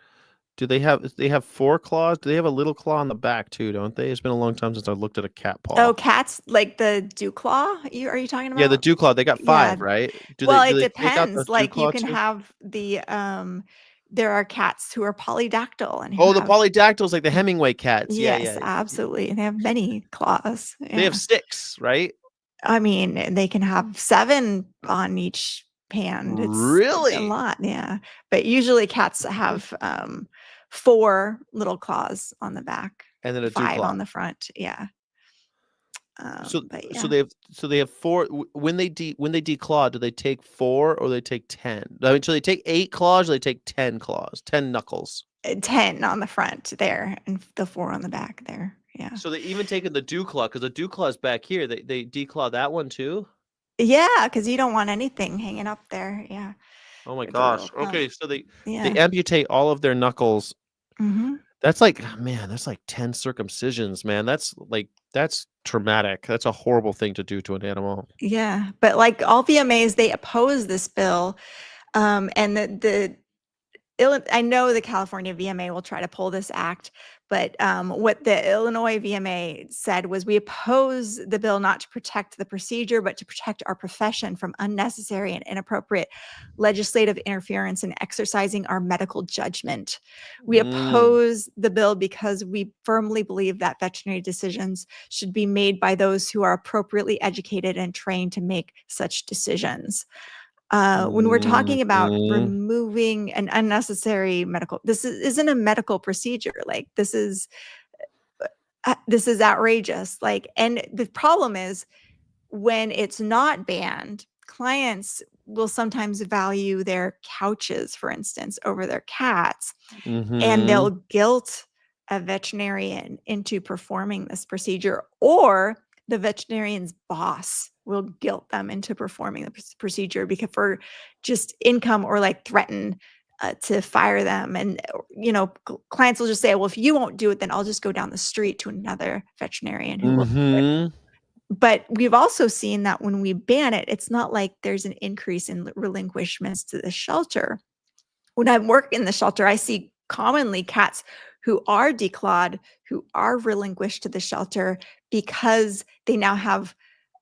Do they have 4 claws? Do they have a little claw on the back too, don't they? It's been a long time since I looked at a cat paw. oh, cats like the dew claw? Are you talking Yeah, the about? dew claw, they got Yeah. 5, right? Well, Do it they take out the depends, dew like, you claw can too? have there are cats who are polydactyl and who Oh, the have polydactyls like the Hemingway cats. Yeah, yes, yeah. absolutely, they have many claws, They have yeah. 6, right? I mean, they can have 7 on each hand, it's a Really? lot, yeah, but usually cats have, 4 little claws on the back, And then a dew 5 claw. on the front, yeah, but yeah. So they have 4 when when they declaw, do they take 4 or they take 10? I mean, so they take 8 claws or they take 10 claws, 10 knuckles? 10 on the front there and the 4 on the back there, yeah. So they even taken the dew claw because the dew claw's back here. They declaw that one too? Yeah, because you don't want anything hanging up there, yeah. Oh my It's a gosh. little Okay, so they yeah. amputate all of their knuckles. Mhm. That's like, man, that's like 10 circumcisions, man. That's traumatic. That's a horrible thing to do to an animal. Yeah, but like all VMAs, they oppose this bill, and I know the California VMA will try to pull this act, but what the Illinois VMA said was, we oppose the bill not to protect the procedure, but to protect our profession from unnecessary and inappropriate legislative interference in exercising our medical judgment. We Mm. oppose the bill because we firmly believe that veterinary decisions should be made by those who are appropriately educated and trained to make such decisions. When we're talking about Mhm. removing an unnecessary medical, isn't a medical procedure. Like, this is outrageous. Like, and the problem is, when it's not banned, clients will sometimes value their couches, for instance, over their cats, and they'll Mhm. guilt a veterinarian into performing this procedure, or the veterinarian's boss will guilt them into performing the procedure because for just income, or like threaten to fire them. And clients will just say, well, if you won't do it, then I'll just go down the street to another veterinarian who will do it. Mhm. But we've also seen that when we ban it, it's not like there's an increase in relinquishments to the shelter. When I work in the shelter, I see commonly cats who are declawed, who are relinquished to the shelter because they now have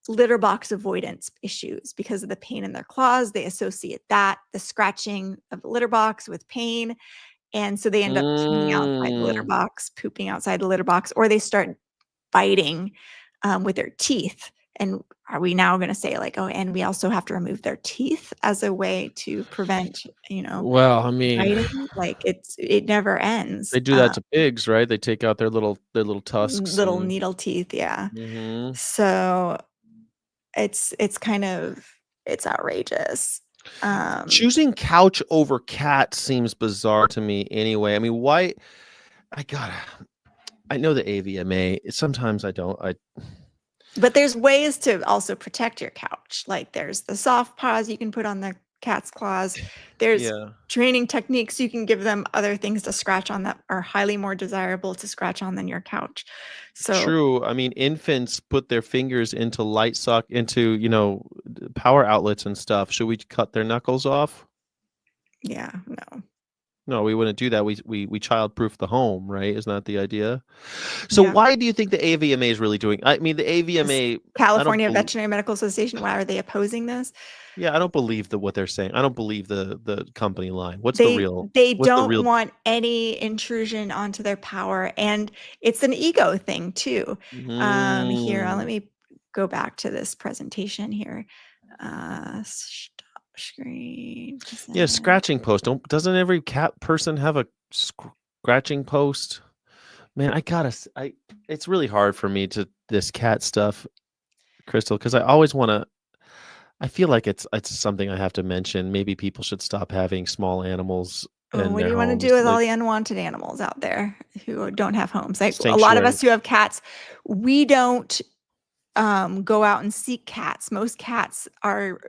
litter box avoidance issues because of the pain in their claws. They associate that, the scratching of the litter box, with pain. And so they end up peeing outside the litter Mm. box, pooping outside the litter box, or they start biting with their teeth. And are we now going to say, like, oh, and we also have to remove their teeth as a way to prevent, Well, I mean, biting? Like, it never ends. they do that to pigs, right? They take out their little tusks Little and needle teeth, yeah. Mhm. So it's kind of, it's outrageous. Um, Choosing couch over cat seems bizarre to me anyway. I mean, why I got I know the AVMA. Sometimes I don't. but there's ways to also protect your couch. Like, there's the soft paws you can put on the cat's claws. There's Yeah. training techniques you can give them, other things to scratch on that are highly more desirable to scratch on than your couch. So, True. I mean, infants put their fingers into power outlets and stuff. Should we cut their knuckles off? yeah, no. No, we wouldn't do that. We childproof the home, right? Isn't that the idea? So Yeah. why do you think the AVMA is really doing? I mean, the This AVMA. I don't. California Veterinary Medical Association, why are they opposing this? Yeah, I don't believe what they're saying. I don't believe the company line. What's the They real? they What's the don't real? want any intrusion onto their power, and it's an ego thing too. Here, let Mm. me go back to this presentation here. Stop screen. Yeah, Present. scratching post. Doesn't every cat person have a scratching post? Man, I gotta. It's really hard for me to this cat stuff, Crystal, because I always want to. I feel like it's something I have to mention. Maybe people should stop having small animals Oh, in what do their you want to homes, do with all like the unwanted animals out there who don't have homes? Like, a lot of sanctuary. us who have cats, we don't go out and seek cats. Most cats are,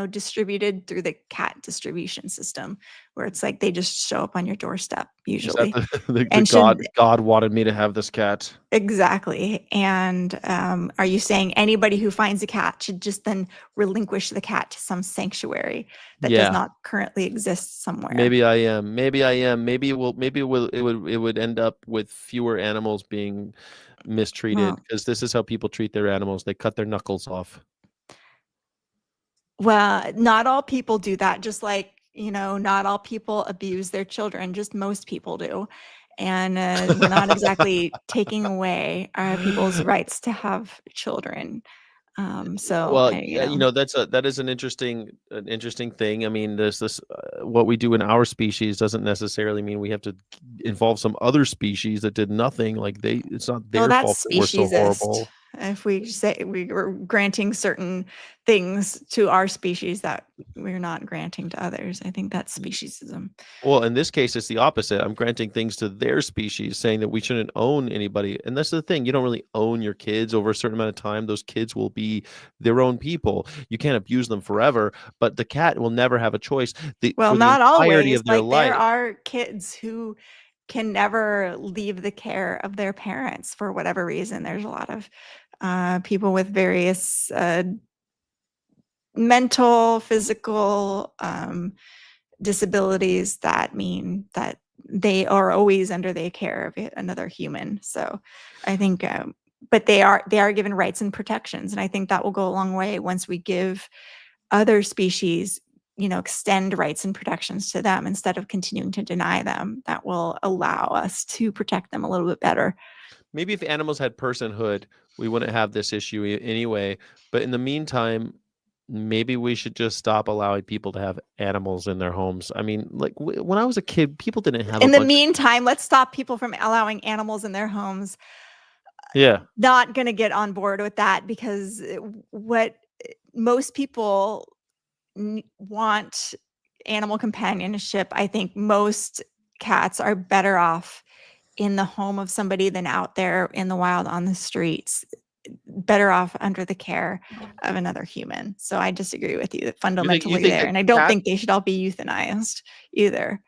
distributed through the cat distribution system, where it's like they just show up on your doorstep Is that usually. the And should God wanted me to have this cat? exactly. And are you saying anybody who finds a cat should just then relinquish the cat to some sanctuary that does Yeah, not currently exist somewhere? maybe I am. Maybe I am. Maybe it will. Maybe it would end up with fewer animals being mistreated Well, because this is how people treat their animals. They cut their knuckles off. well, not all people do that, just like, not all people abuse their children, just most people do. And we're not exactly taking away people's rights to have children. So Well, I, yeah, that is an interesting thing. I mean, there's this what we do in our species doesn't necessarily mean we have to involve some other species that did nothing. Like it's not well, their fault that's that we're so speciesist. horrible. If we say we were granting certain things to our species that we're not granting to others, I think that's speciesism. Well, in this case, it's the opposite. I'm granting things to their species, saying that we shouldn't own anybody. And that's the thing. You don't really own your kids over a certain amount of time. Those kids will be their own people. You can't abuse them forever, but the cat will never have a choice Well, for the not entirety always. of their Like, there life. are kids who can never leave the care of their parents for whatever reason. There's a lot of people with various mental, physical disabilities that mean that they are always under the care of another human. So I think, but they are given rights and protections, and I think that will go a long way once we give other species, extend rights and protections to them instead of continuing to deny them. That will allow us to protect them a little bit better. Maybe if animals had personhood, we wouldn't have this issue anyway. But in the meantime, maybe we should just stop allowing people to have animals in their homes. I mean, like when I was a kid, people didn't have a In the bunch of. meantime, let's stop people from allowing animals in their homes. Yeah. Not going to get on board with that, because what most people want animal companionship. I think most cats are better off in the home of somebody than out there in the wild on the streets, better off under the care of another human. So I disagree with you You fundamentally think there. that And I don't cats. think they should all be euthanized either.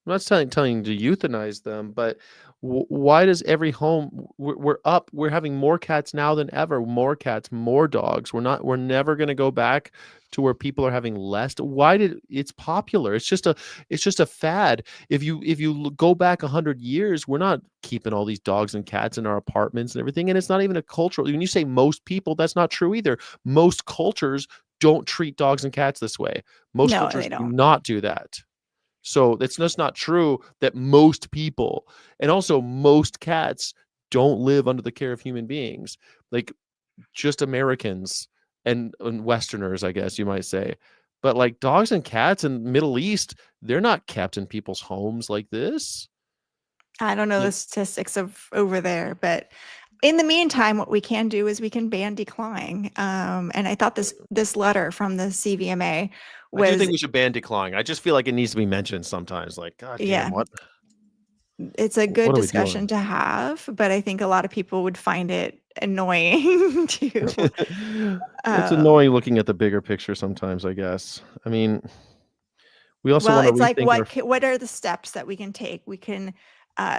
I'm not telling you to euthanize them, but why does every home we're having more cats now than ever, more cats, more dogs. We're never going to go back to where people are having less. Why did it's popular? It's just a fad. If you go back 100 years, we're not keeping all these dogs and cats in our apartments and everything, and it's not even a cultural. When you say most people, that's not true either. Most cultures don't treat dogs and cats this way. Most No, cultures they do don't. not do that. So it's just not true that most people, and also most cats, don't live under the care of human beings. Like just Americans and Westerners, I guess you might say. But like dogs and cats in Middle East, they're not kept in people's homes like this. I don't know the statistics of over there, but in the meantime, what we can do is we can ban declawing. And I thought this letter from the CVMA I do was, think we should ban declawing. I just feel like it needs to be mentioned sometimes. Like, God damn, yeah, what? it's a good What are we discussion doing? to have, but I think a lot of people would find it annoying to. It's Um, annoying looking at the bigger picture sometimes, I guess. I mean, we also well, want to it's like rethink our. what are the steps that we can take? We can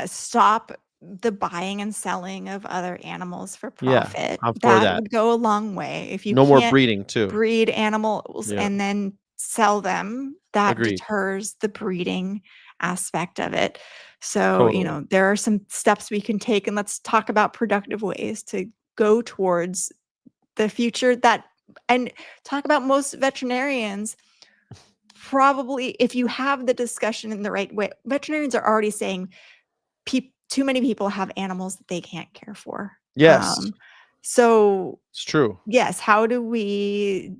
stop the buying and selling of other animals for Yeah, profit. I'm for That that. would go a long way. If you No more can't breeding too. breed animals Yeah, and then sell them, that agreed. deters the breeding aspect of it. So, Totally. there are some steps we can take, and let's talk about productive ways to go towards the future that, and talk about most veterinarians. Probably, if you have the discussion in the right way, veterinarians are already saying too many people have animals that they can't care for. Yes, So it's true. yes, how do we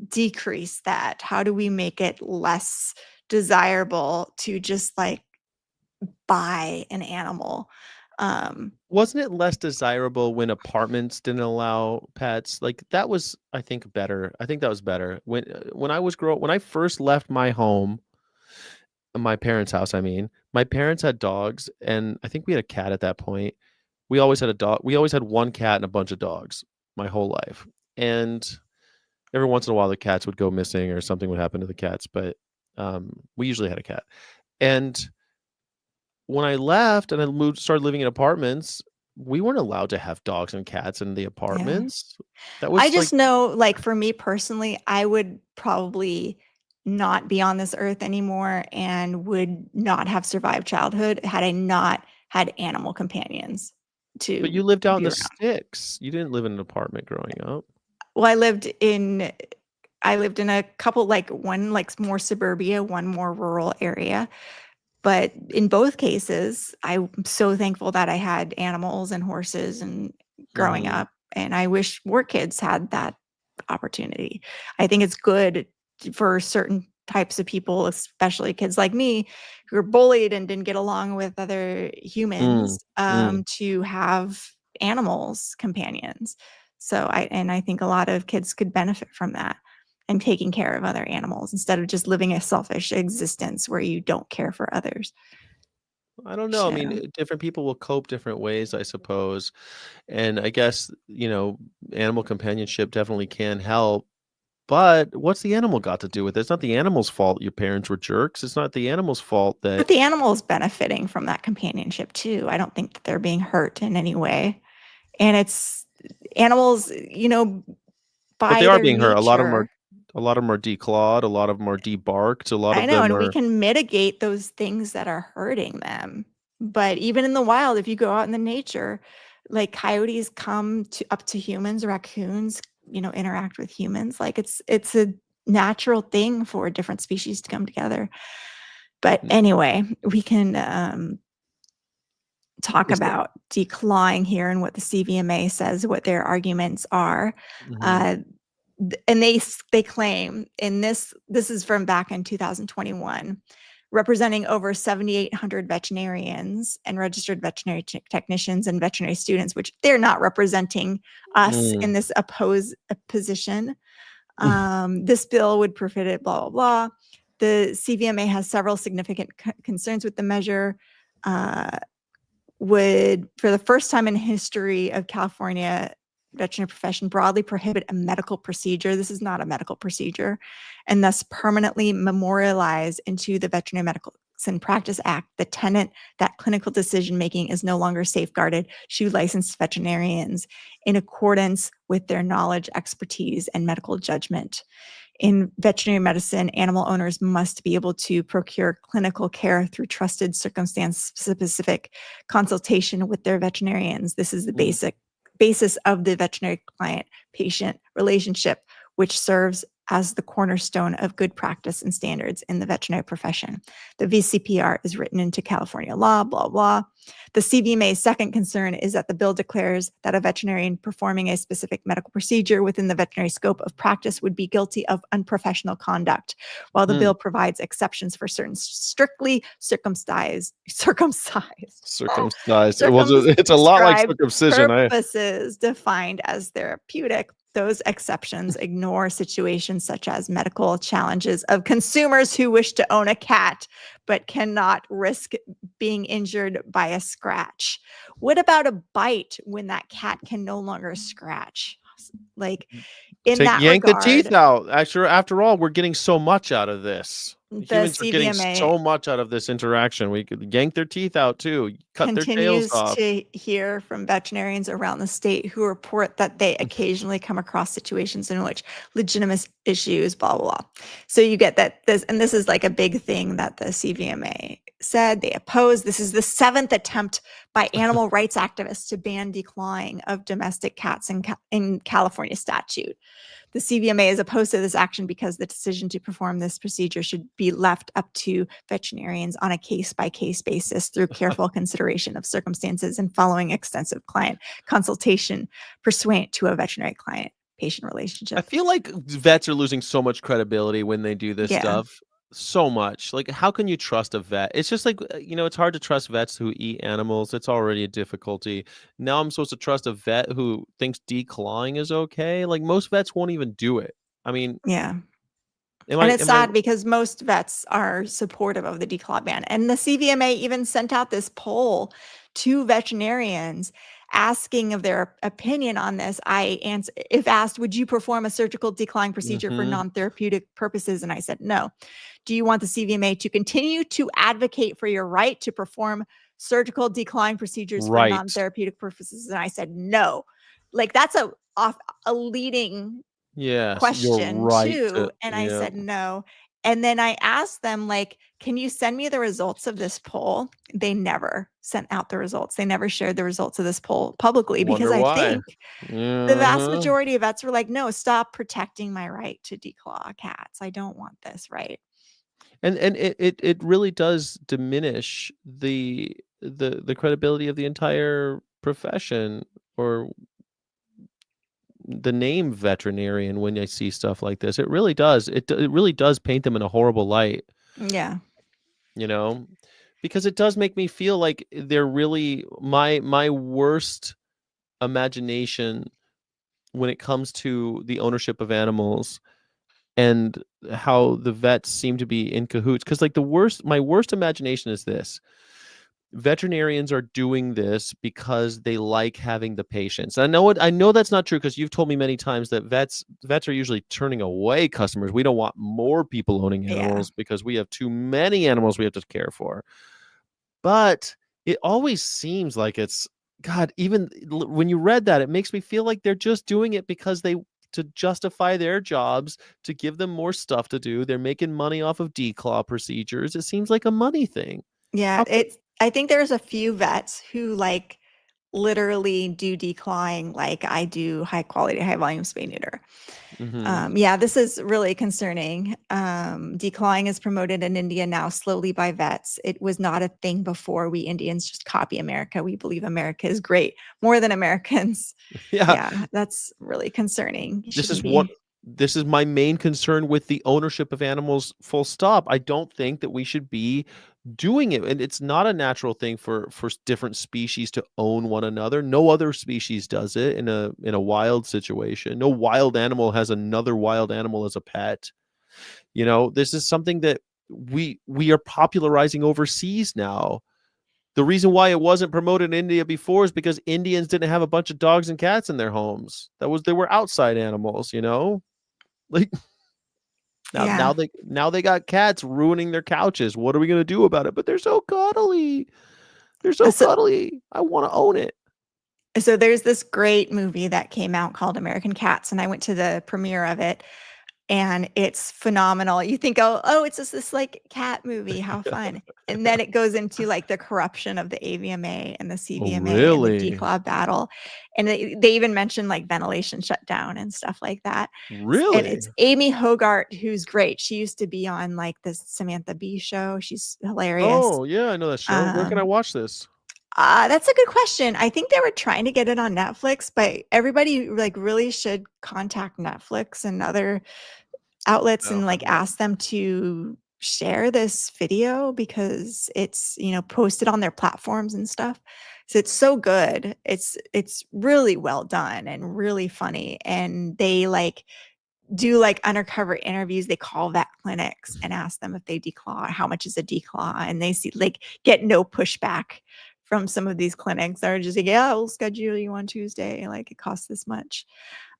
decrease that? How do we make it less desirable to just like buy an animal? Wasn't it less desirable when apartments didn't allow pets? Like that was, I think, better. I think that was better. When I first left my home, my parents' house, I mean, my parents had dogs, and I think we had a cat at that point. We always had a dog. We always had one cat and a bunch of dogs my whole life. And every once in a while, the cats would go missing or something would happen to the cats, but we usually had a cat. And when I left and started living in apartments, we weren't allowed to have dogs and cats in the yeah. apartments. That I was like, just know, like, for me personally, I would probably not be on this earth anymore and would not have survived childhood had I not had animal companions but to you lived out in be the around. sticks. You didn't live in an apartment growing up. Well, I lived in a couple, like, one, like, more suburbia, one more rural area. But in both cases, I'm so thankful that I had animals and horses and growing Mhm. up, and I wish more kids had that opportunity. I think it's good for certain types of people, especially kids like me who are bullied and didn't get along with other Mm, humans, mm. to have animals companions. I think a lot of kids could benefit from that and taking care of other animals instead of just living a selfish existence where you don't care for others. I don't know. I So, mean, different people will cope different ways, I suppose. And I guess, animal companionship definitely can help. But what's the animal got to do with it? It's not the animal's fault your parents were jerks. It's not the animal's fault but that. the animal is benefiting from that companionship too. I don't think that they're being hurt in any way. And it's animals, But they by are their being hurt. A lot of them are. nature. A lot of them are declawed, a lot of them are debarked, a lot I of know, them and we are can mitigate those things that are hurting them. But even in the wild, if you go out in the nature, like coyotes come to up to humans, raccoons, interact with humans. Like it's a natural thing for different species to come together. But anyway, we can talk is that about declawing here and what the CVMA says, what their arguments are. mhm, Uh, and they claim in this is from back in 2021, representing over 7,800 veterinarians and registered veterinary technicians and veterinary students, which they're not representing us in mm, this position. This bill would prohibit blah, blah, blah. The CVMA has several significant concerns with the measure. Would, for the first time in history of California veterinary profession, broadly prohibit a medical procedure. This is not a medical procedure, and thus permanently memorialize into the Veterinary Medicine Practice Act the tenet that clinical decision making is no longer safeguarded to licensed veterinarians in accordance with their knowledge, expertise, and medical judgment. In veterinary medicine, animal owners must be able to procure clinical care through trusted, circumstance-specific consultation with their veterinarians. This is the mm, basis of the veterinary client-patient relationship, which serves as the cornerstone of good practice and standards in the veterinary profession. The VCPR is written into California law, blah, blah. The CVMA's second concern is that the bill declares that a veterinarian performing a specific medical procedure within the veterinary scope of practice would be guilty of unprofessional conduct, while the mm, bill provides exceptions for certain strictly circumcised. It's a lot like circumscribed circumcision. purposes defined as therapeutic. Those exceptions ignore situations such as medical challenges of consumers who wish to own a cat but cannot risk being injured by a scratch. What about a bite when that cat can no longer scratch? Like, in that Yank the teeth regard, out. After all, we're getting so much out of this. the Humans are getting CVMA so much out of this interaction. We could yank their teeth out too, cut their tails continues off. to hear from veterinarians around the state who report that they occasionally come across situations in which legitimate issues, blah, blah, blah. So you get that this is like a big thing that the CVMA said they oppose. This is the seventh attempt by animal rights activists to ban declawing of domestic cats in California statute. The CVMA is opposed to this action because the decision to perform this procedure should be left up to veterinarians on a case-by-case basis through careful consideration of circumstances and following extensive client consultation pursuant to a veterinary client-patient I relationship. feel like vets are losing so much credibility when they do this Yeah, stuff. So much. Like, how can you trust a vet? It's just like, it's hard to trust vets who eat animals. It's already a difficulty. Now I'm supposed to trust a vet who thinks declawing is okay. Like, most vets won't even do it. I mean, yeah. am And I, it's am I, sad because most vets are supportive of the declaw ban. And the CVMA even sent out this poll to veterinarians asking of their opinion on this. If asked, would you perform a surgical declawing procedure for mhm, non-therapeutic purposes? And I said, no. Do you want the CVMA to continue to advocate for your right to perform surgical declawing procedures for right. non-therapeutic purposes? And I said, no. Like, that's a leading Yes, you're question right too, to and I yeah. said, "No." And then I asked them, like, "Can you send me the results of this poll?" They never sent out the results. They never shared the results of this poll publicly because Wonder I why. think the vast Uh-huh. majority of vets were like, "No, stop protecting my right to declaw cats. I don't want this, right?" And it really does diminish the credibility of the entire profession or the name veterinarian when I see stuff like this. It really does. It really does paint them in a horrible light, Yeah. you know? Because it does make me feel like they're really my worst imagination when it comes to the ownership of animals and how the vets seem to be in cahoots. Because like my worst imagination is this: veterinarians are doing this because they like having the patients. I know that's not true because you've told me many times that vets are usually turning away customers. We don't want more people owning Yeah. animals because we have too many animals we have to care for. But it always seems like it's God, even when you read that, it makes me feel like they're just doing it because to justify their jobs, to give them more stuff to do. They're making money off of declaw procedures. It seems like a money thing. Yeah, How it's I think there's a few vets who like literally do declawing like I do high quality, high volume spay neuter. Mhm. Yeah, this is really concerning. Declawing is promoted in India now slowly by vets. It was not a thing before. We Indians just copy America. We believe America is great, more than Americans. Yeah, Yeah, that's really concerning. You this shouldn't is what be. this is my main concern with the ownership of animals, full stop. I don't think that we should be doing it, and it's not a natural thing for different species to own one another. No other species does it in a wild situation. No wild animal has another wild animal as a pet. This is something that we are popularizing overseas now. The reason why it wasn't promoted in India before is because Indians didn't have a bunch of dogs and cats in their homes. They were outside animals. Like Yeah. now they got cats ruining their couches. What are we gonna do about it? But they're so cuddly. They're so So, cuddly. I want to own it. so there's this great movie that came out called American Cats, and I went to the premiere of it. And it's phenomenal. You think, oh, it's just this like cat movie, how fun. And then it goes into like the corruption of the AVMA and the Oh, CVMA and the really? declaw battle. And they even mention like ventilation shutdown and stuff like that. And Really? it's Amy Hogarth, who's great. She used to be on like the Samantha Bee show. She's hilarious. Oh, yeah, I know that show. Where can I Um, watch this? that's a good question. I think they were trying to get it on Netflix, but everybody like really should contact Netflix and other outlets Oh, and like yeah. ask them to share this video because it's posted on their platforms and stuff. So it's so good. It's really well done and really funny, and they like do like undercover interviews. They call vet clinics and ask them if they declaw, how much is a declaw, and they see like get no pushback from some of these clinics. They're just like, yeah, we'll schedule you on Tuesday, like it costs this much.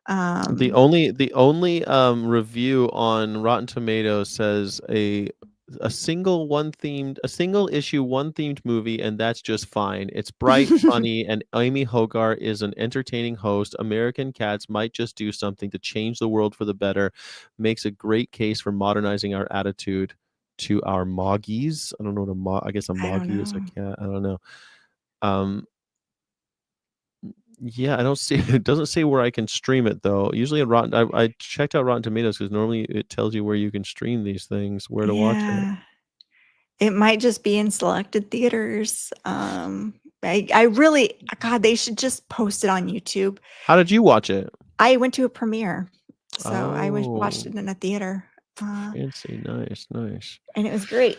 The um only the only review on Rotten Tomatoes says a single issue one themed movie, and that's just fine. It's bright, funny, and Amy Hogarth is an entertaining host. American Cats might just do something to change the world for the better. Makes a great case for modernizing our attitude to our moggies. I don't know what I guess a I don't moggie is a know. cat. I don't know. Um, yeah, I don't see it doesn't say where I can stream it though. Usually in Rotten I checked out Rotten Tomatoes because normally it tells you where you can stream these things, where to watch it. Yeah. It might just be in selected theaters. I really, God, they should just post it on YouTube. How did you watch it? I went to a premiere, so I watched Oh, it in a theater, fancy. Nice, nice. and it was great.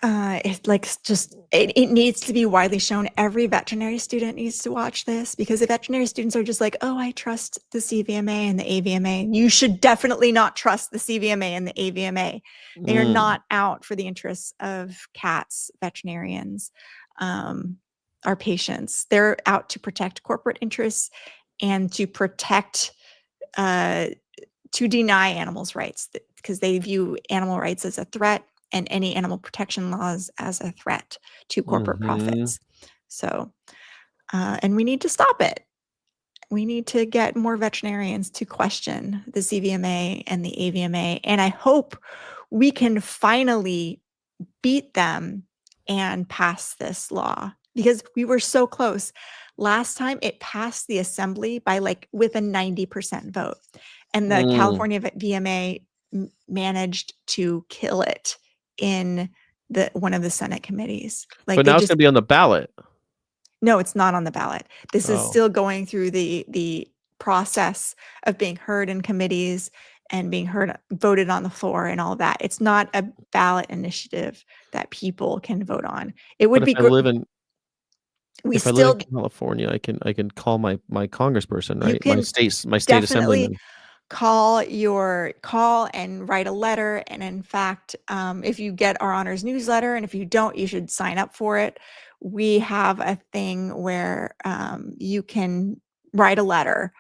It's like just it needs to be widely shown. Every veterinary student needs to watch this because the veterinary students are just like, oh, I trust the CVMA and the AVMA. You should definitely not trust the CVMA and the AVMA. They are Mm. not out for the interests of cats, veterinarians, our patients. They're out to protect corporate interests and to protect, uh, to deny animals' rights because they view animal rights as a threat and any animal protection laws as a threat to corporate Mhm. profits. So, and we need to stop it. We need to get more veterinarians to question the CVMA and the AVMA. And I hope we can finally beat them and pass this law because we were so close. Last time it passed the assembly by like with a 90% vote. And the Mm. California VMA managed to kill it in the one of the Senate committees. Like But they now it's just gonna be on the ballot. no, it's not on the ballot. This is Oh. still going through the process of being heard in committees and being heard voted on the floor and all that. It's not a ballot initiative that people can vote on. It But would be gr we if I live in still California, I can call my congressperson, you right? My can state definitely assemblyman. call and write a letter. And in fact, if you get our honors newsletter, and if you don't, you should sign up for it. We have a thing where you can write a letter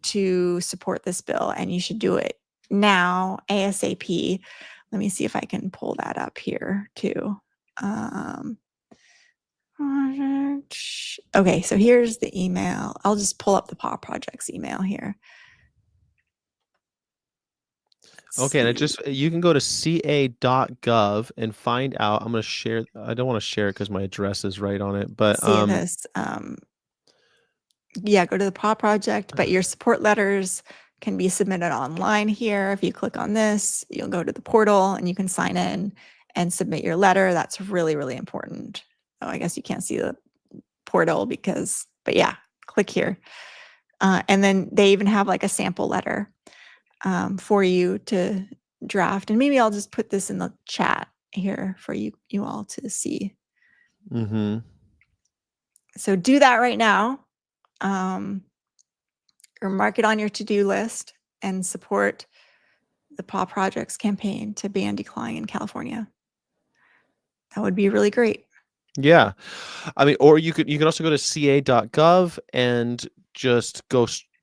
to support this bill, and you should do it now, ASAP. Let me see if I can pull that up here too. Um, okay, so here's the email. I'll just pull up the Paw Project's email here. Okay, and you can go to ca.gov and find out. I'm going to share. I don't want to share it because my address is right on it, but See this. Yeah, go to the Paw Project, but your support letters can be submitted online here. If you click on this, you'll go to the portal and you can sign in and submit your letter. That's really, really important. Oh, I guess you can't see the portal but yeah, click here. And then they even have like a sample letter for you to draft. And maybe I'll just put this in the chat here for you all to see. Mm-hmm. So do that right now. Or mark it on your to-do list and support the Paw Project's campaign to ban declawing in California. That would be really great. Yeah. I mean, or you can also go to ca.gov and just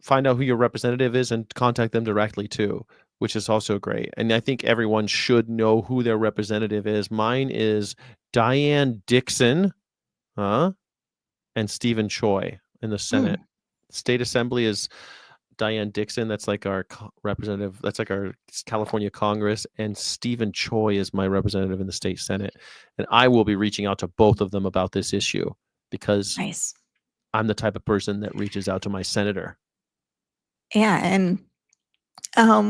find out who your representative is and contact them directly too, which is also great. And I think everyone should know who their representative is. Mine is Diane Dixon, and Stephen Choi in the Senate. State Assembly is Diane Dixon. That's like our representative. That's like our California Congress. And Stephen Choi is my representative in the state Senate. And I will be reaching out to both of them about this issue because Nice. I'm the type of person that reaches out to my senator. Yeah, and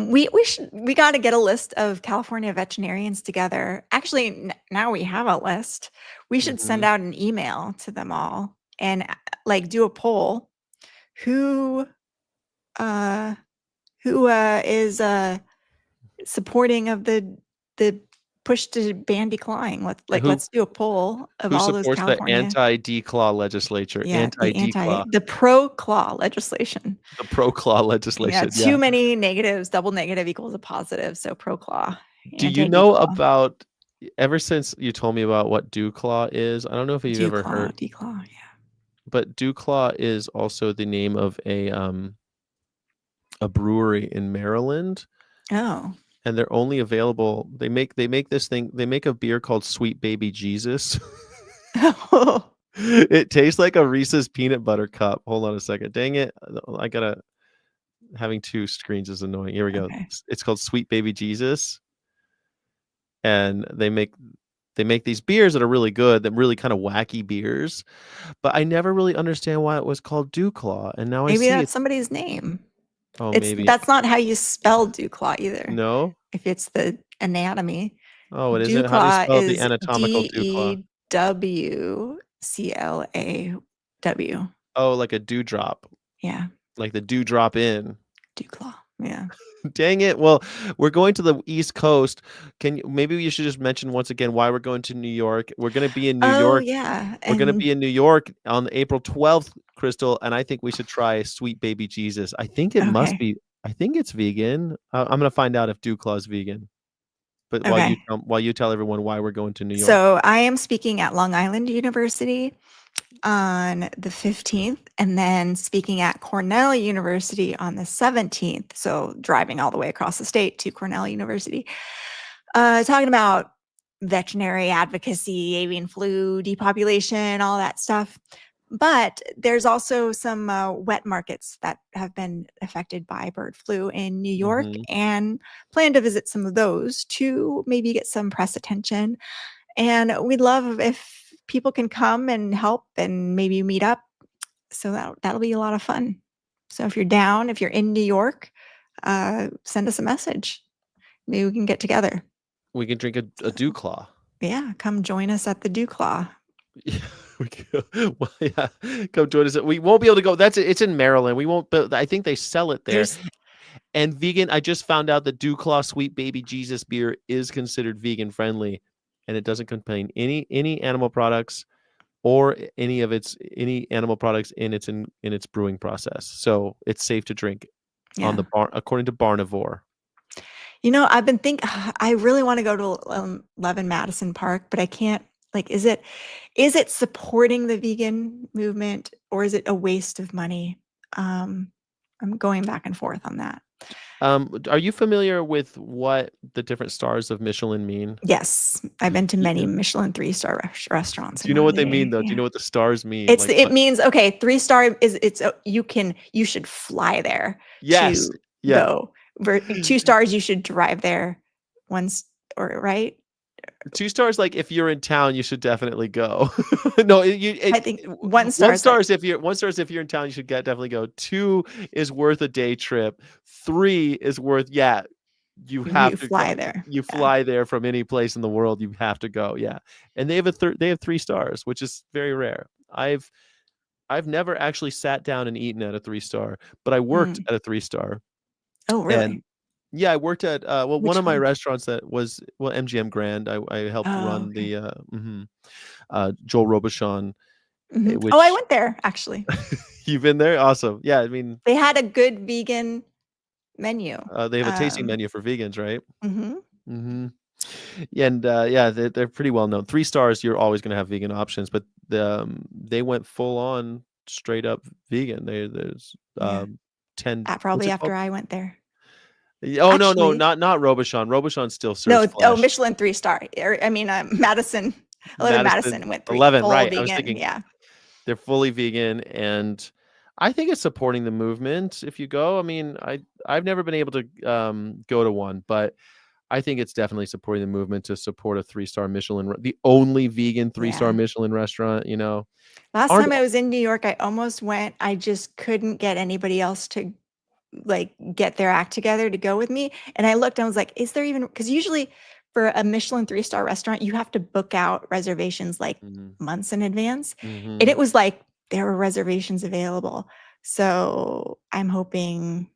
we got to get a list of California veterinarians together. Actually, now we have a list. We should send out an email to them all and like do a poll. Who is supporting of the push to ban declawing? Let's do a poll of Who all those supports the California anti-declaw legislature? Yeah, Anti-declaw. the pro-claw legislation. The pro-claw legislation. Yeah, too many negatives, double negative equals a positive. So pro-claw, Do you know anti-declaw. about, ever since you told me about what DuClaw is, I don't know if you've ever heard. Declaw, yeah. But DuClaw is also the name of a brewery in Maryland. Oh. And they're only available. They make this thing. They make a beer called Sweet Baby Jesus. It tastes like a Reese's peanut butter cup. Hold on a second. Dang it. Having two screens is annoying. Here we go. Okay. It's called Sweet Baby Jesus. And they make these beers that are really good, that really kind of wacky beers. But I never really understand why it was called DuClaw. And now Maybe I see that's somebody's name. Oh, maybe. That's not how you spell DuClaw either. No? If it's the anatomy. Oh, it isn't? How do you spell the anatomical DuClaw? DEWCLAW. Oh, like a dewdrop. Yeah. Like the dewdrop in. DuClaw. Yeah. Dang it. Well, we're going to the East Coast. Maybe you should just mention once again why we're going to New York. We're going to be in New York. Yeah. We're going to be in New York on April 12th, Crystal, and I think we should try Sweet Baby Jesus. I think it must be. I think it's vegan. I'm going to find out if DuClaw is vegan. But while you tell everyone why we're going to New York. So I am speaking at Long Island University on the 15th, and then speaking at Cornell University on the 17th. So driving all the way across the state to Cornell University, talking about veterinary advocacy, avian flu, depopulation, all that stuff. But there's also some wet markets that have been affected by bird flu in New York, and plan to visit some of those to maybe get some press attention. And we'd love if people can come and help and maybe meet up. So that'll be a lot of fun. So if you're down, if you're in New York, send us a message. Maybe we can get together. We can drink a DuClaw. Yeah, come join us at the DuClaw. Yeah, well, yeah, come join us. We won't be able to go. It's in Maryland. We won't. I think they sell it there. And vegan. I just found out that DuClaw Sweet Baby Jesus beer is considered vegan friendly, and it doesn't contain any animal products or any animal products in its brewing process. So it's safe to drink according to Barnivore. You know, I've been thinking. I really want to go to Levin Madison Park, but I can't. Like, is it supporting the vegan movement, or is it a waste of money? I'm going back and forth on that. Are you familiar with what the different stars of Michelin mean? Yes, I've been to many Michelin 3-star restaurants. Do you know what they mean, though? Yeah. Do you know what the stars mean? It means, okay, 3-star is you should fly there. Yes. To go. 2 stars, you should drive there once, or right? 2 stars, like, if you're in town, you should definitely go. No, I think 1 star is like 1 star is if you're in town, you should definitely go. 2 is worth a day trip. 3 is worth, yeah, you have you to go. fly there. You Yeah. fly there from any place in the world, you have to go, yeah. And they have 3 stars, which is very rare. I've never actually sat down and eaten at a 3-star, but I worked Mm. at a 3-star. Oh, really? And yeah, I worked at, well, one Which of my one? restaurants that was, well, MGM Grand. I helped Oh, run okay. the, Joel Robuchon, Oh, I which went there, actually. you've been there? Awesome. Yeah, I mean, They had a good vegan menu. they have a tasting Um menu for vegans, right? Mhm. Mhm. Yeah, and, yeah, they're pretty well known. 3 stars, you're always gonna have vegan options, but they went full on straight up vegan. There's, Yeah. 10, what's Probably it after called? I went there. Oh, no, no, Actually, not Robuchon. Robuchon still serves no, oh, flesh. Michelin 3-star, I mean, Madison, I live in Madison Madison, went 3 11, full right, I was vegan, thinking yeah. they're fully vegan, and I think it's supporting the movement if you go. I mean, I've never been able to, go to one, but I think it's definitely supporting the movement to support a 3-star Michelin, the only vegan 3-star Yeah. Michelin restaurant, you know? Last Aren't time I was in New York, I almost went, I just couldn't get anybody else to, like, get their act together to go with me, and I looked, and I was like, "Is there even?" Because usually for a Michelin 3-star restaurant, you have to book out reservations, like, Mhm, months in advance, and mhm. it was like there were reservations available. So, I'm hoping.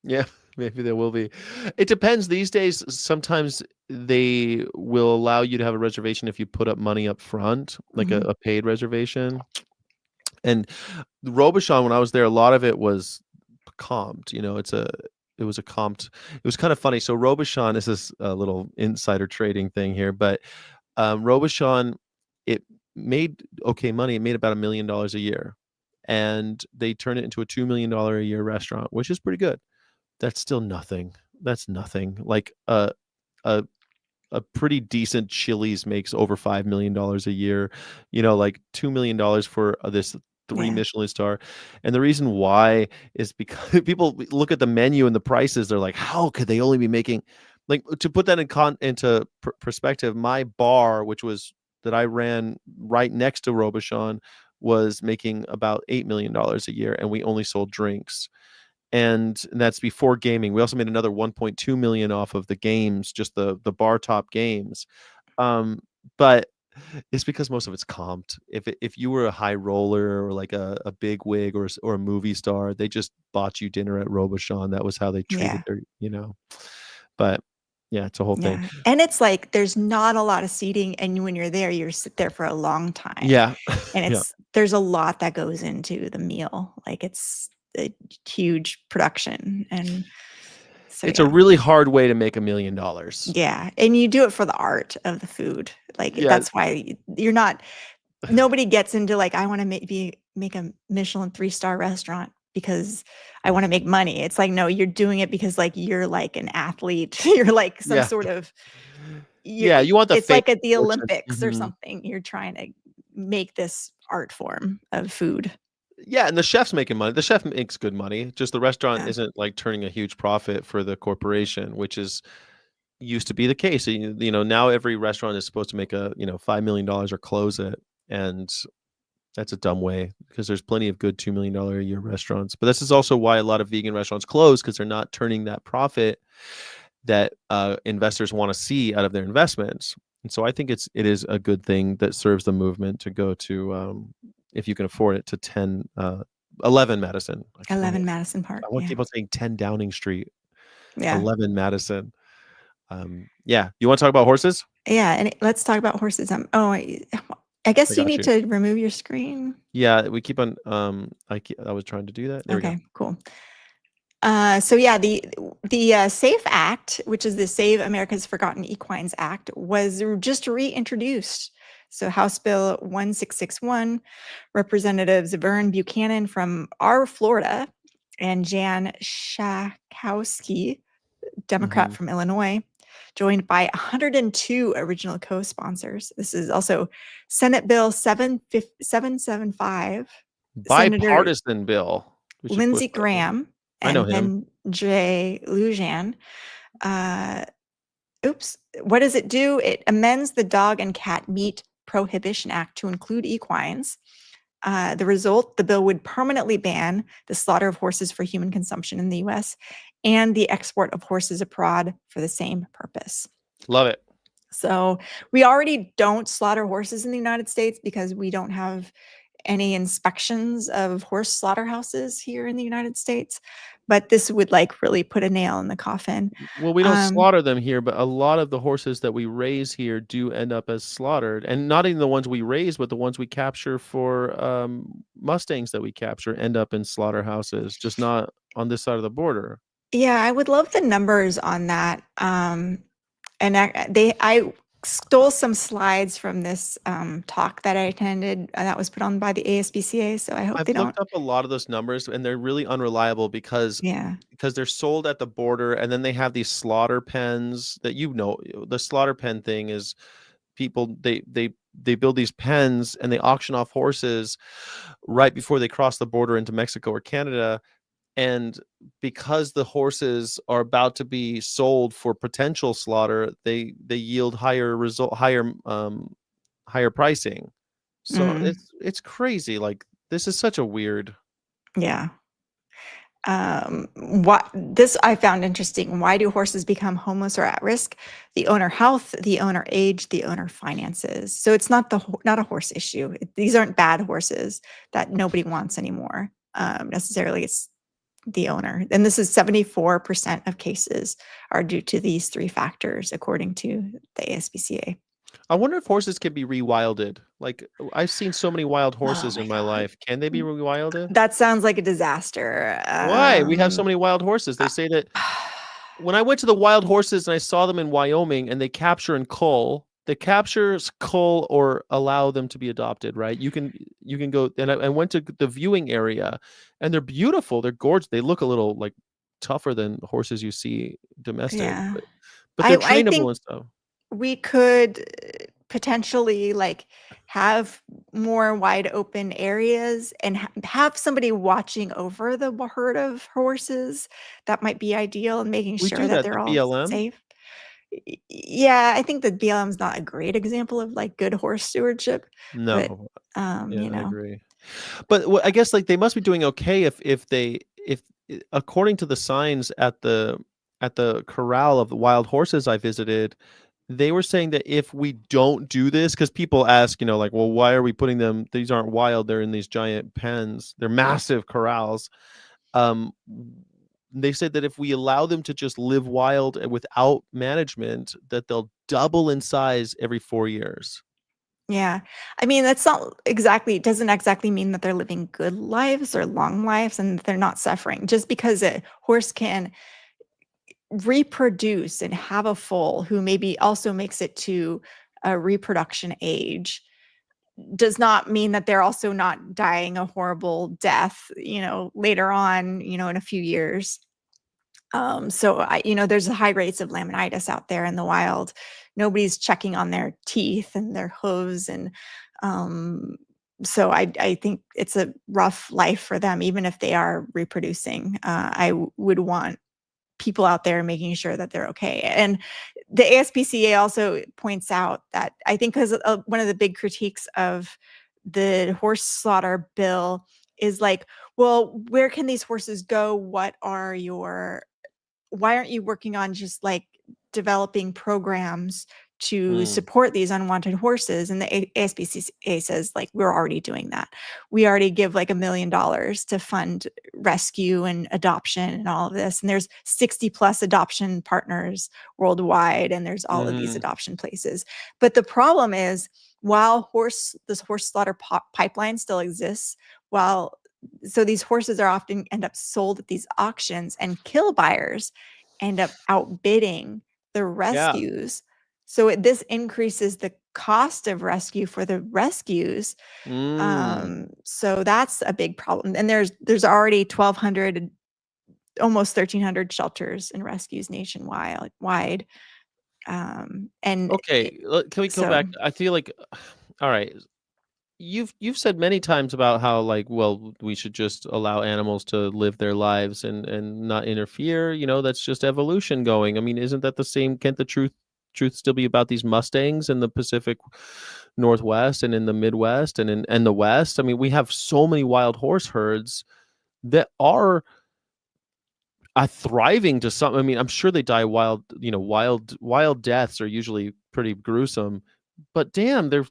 Yeah, maybe there will be. It depends. These days, sometimes they will allow you to have a reservation if you put up money up front, like Mhm. a paid reservation. And the Robuchon, when I was there, a lot of it was comped. It was a comped. It was kind of funny. So Robuchon is this little insider trading thing here, but Robuchon, it made okay money. It made about $1 million a year, and they turned it into a $2 million a year restaurant, which is pretty good. That's still nothing. That's nothing. Like a a pretty decent Chili's makes over $5 million a year, like $2 million for, this 3 Yeah. Michelin star. And the reason why is because people look at the menu and the prices, they're like, "How could they only be making," like, to put that into perspective, my bar, which was that I ran right next to Robuchon, was making about $8 million a year, and we only sold drinks, and that's before gaming. We also made another 1.2 million off of the games, just the bar top games. Um, but it's because most of it's comped. If you were a high roller or like a big wig or a movie star, they just bought you dinner at Robuchon. That was how they treated Yeah. their. But yeah, it's a whole thing. Yeah. And it's like there's not a lot of seating, and when you're there, you're sit there for a long time. Yeah. And Yeah. there's a lot that goes into the meal. Like, it's a huge production. And so, It's a yeah. really hard way to make $1 million. Yeah. And you do it for the art of the food. Like, Yeah. that's why you're not, nobody gets into, like, I want to make a Michelin 3-star restaurant because I want to make money. It's like, no, you're doing it because, like, you're like an athlete. You're like some Yeah. sort of, Yeah, you want the it's fame like at the fortune. Olympics or Mhm. something. You're trying to make this art form of food. Yeah, and the chef's making money. The chef makes good money, just the restaurant Yeah. isn't, like, turning a huge profit for the corporation, which is used to be the case. Now every restaurant is supposed to make $5 million or close it, and that's a dumb way because there's plenty of good $2 million a year restaurants. But this is also why a lot of vegan restaurants close, because 'cause they're not turning that profit that, investors wanna see out of their investments. And so I think it is a good thing that serves the movement to go to, if you can afford it, to 11 Madison. 11 Madison Park. I wanna Yeah. keep on saying 10 Downing Street, Yeah. 11 Madison. Yeah, you wanna talk about horses? Yeah. And let's talk about horses. I I guess you got need you. to remove your screen. Yeah, we keep on, I was trying to do that. There we go. Okay, cool. So yeah, the SAFE Act, which is the Save America's Forgotten Equines Act, was just reintroduced. So House Bill 1661, Representatives Vern Buchanan from our Florida and Jan Schakowsky, Democrat Mhm. from Illinois, joined by 102 original co-sponsors. This is also Senate Bill 775, Senator Bipartisan bill. We should push Lindsey that one. Graham I know and him. then Jay Lujan. Uh, oops. What does it do? It amends the Dog and Cat Meat Prohibition Act to include equines. The result, the bill would permanently ban the slaughter of horses for human consumption in the US and the export of horses abroad for the same purpose. Love it. So we already don't slaughter horses in the United States because we don't have any inspections of horse slaughterhouses here in the United States. But this would like really put a nail in the coffin. Well, we don't Um, slaughter them here, but a lot of the horses that we raise here do end up as slaughtered, and not even the ones we raise, but the ones we capture for Mustangs that we capture end up in slaughterhouses, just not on this side of the border. yeah, I would love the numbers on that. And I stole some slides from this talk that I attended that was put on by the ASPCA. So I hope I've they don't. looked up a lot of those numbers, and they're really unreliable Yeah. because they're sold at the border, and then they have these slaughter pens that the slaughter pen thing is people they build these pens and they auction off horses right before they cross the border into Mexico or Canada. And because the horses are about to be sold for potential slaughter, they yield higher pricing. So Mm, it's crazy. Like, this is such a weird. yeah. What this I found interesting. Why do horses become homeless or at risk? The owner health, the owner age, the owner finances. So it's not not a horse issue. These aren't bad horses that nobody wants anymore. Necessarily, it's the owner. And this is 74% of cases are due to these three factors, according to the ASPCA. I wonder if horses can be rewilded. Like, I've seen so many wild Oh horses my in my God. life. Can they be rewilded? That sounds like a disaster. Why? We have so many wild horses. They say that when I went to the wild horses and I saw them in Wyoming and they capture and cull, they captures, cull, or allow them to be adopted, right? You can go, and I went to the viewing area, and they're beautiful. They're gorgeous. They look a little like tougher than horses you see domestic, Yeah. but they're I trainable think and stuff. we could potentially like have more wide open areas and have somebody watching over the herd of horses. That might be ideal and making We sure do that that, they're the all BLM. safe. Yeah, I think the BLM is not a great example of like good horse stewardship, but No, yeah, you I know, agree. But I guess like they must be doing okay if according to the signs at the corral of the wild horses I visited, they were saying that if we don't do this, because people ask, like, well, why are we putting them? These aren't wild. They're in these giant pens. They're massive corrals. Um, they said that if we allow them to just live wild and without management, that they'll double in size every 4 years. yeah. I mean, that's not exactly, it doesn't exactly mean that they're living good lives or long lives and they're not suffering. Just because a horse can reproduce and have a foal who maybe also makes it to a reproduction age does not mean that they're also not dying a horrible death, later on, in a few years. So there's high rates of laminitis out there in the wild. Nobody's checking on their teeth and their hooves, and so I think it's a rough life for them, even if they are reproducing. Would want people out there making sure that they're okay. And the ASPCA also points out that I think because one of the big critiques of the horse slaughter bill is like, well, where can these horses go? Why aren't you working on just like developing programs to Mm, support these unwanted horses? And the ASPCA says, like, we're already doing that. We already give like $1 million to fund rescue and adoption and all of this. And there's 60 plus adoption partners worldwide, and there's all of these mhm. adoption places. But the problem is, while this horse slaughter pipeline still exists, while so these horses are often end up sold at these auctions, and kill buyers end up outbidding the Yeah. rescues. So this increases the cost of rescue for the rescues. Mm. So that's a big problem. And there's already 1,200, almost 1,300 shelters and rescues nationwide. And Okay, can we go so back? I feel like all right. you've said many times about how, like, well, we should just allow animals to live their lives and not interfere. That's just evolution going. I mean, isn't that the same? Can't the truth still be about these Mustangs in the Pacific Northwest and in the Midwest and the West? I mean, we have so many wild horse herds that are thriving to some. I mean, I'm sure they die wild. Wild deaths are usually pretty gruesome, but damn, they're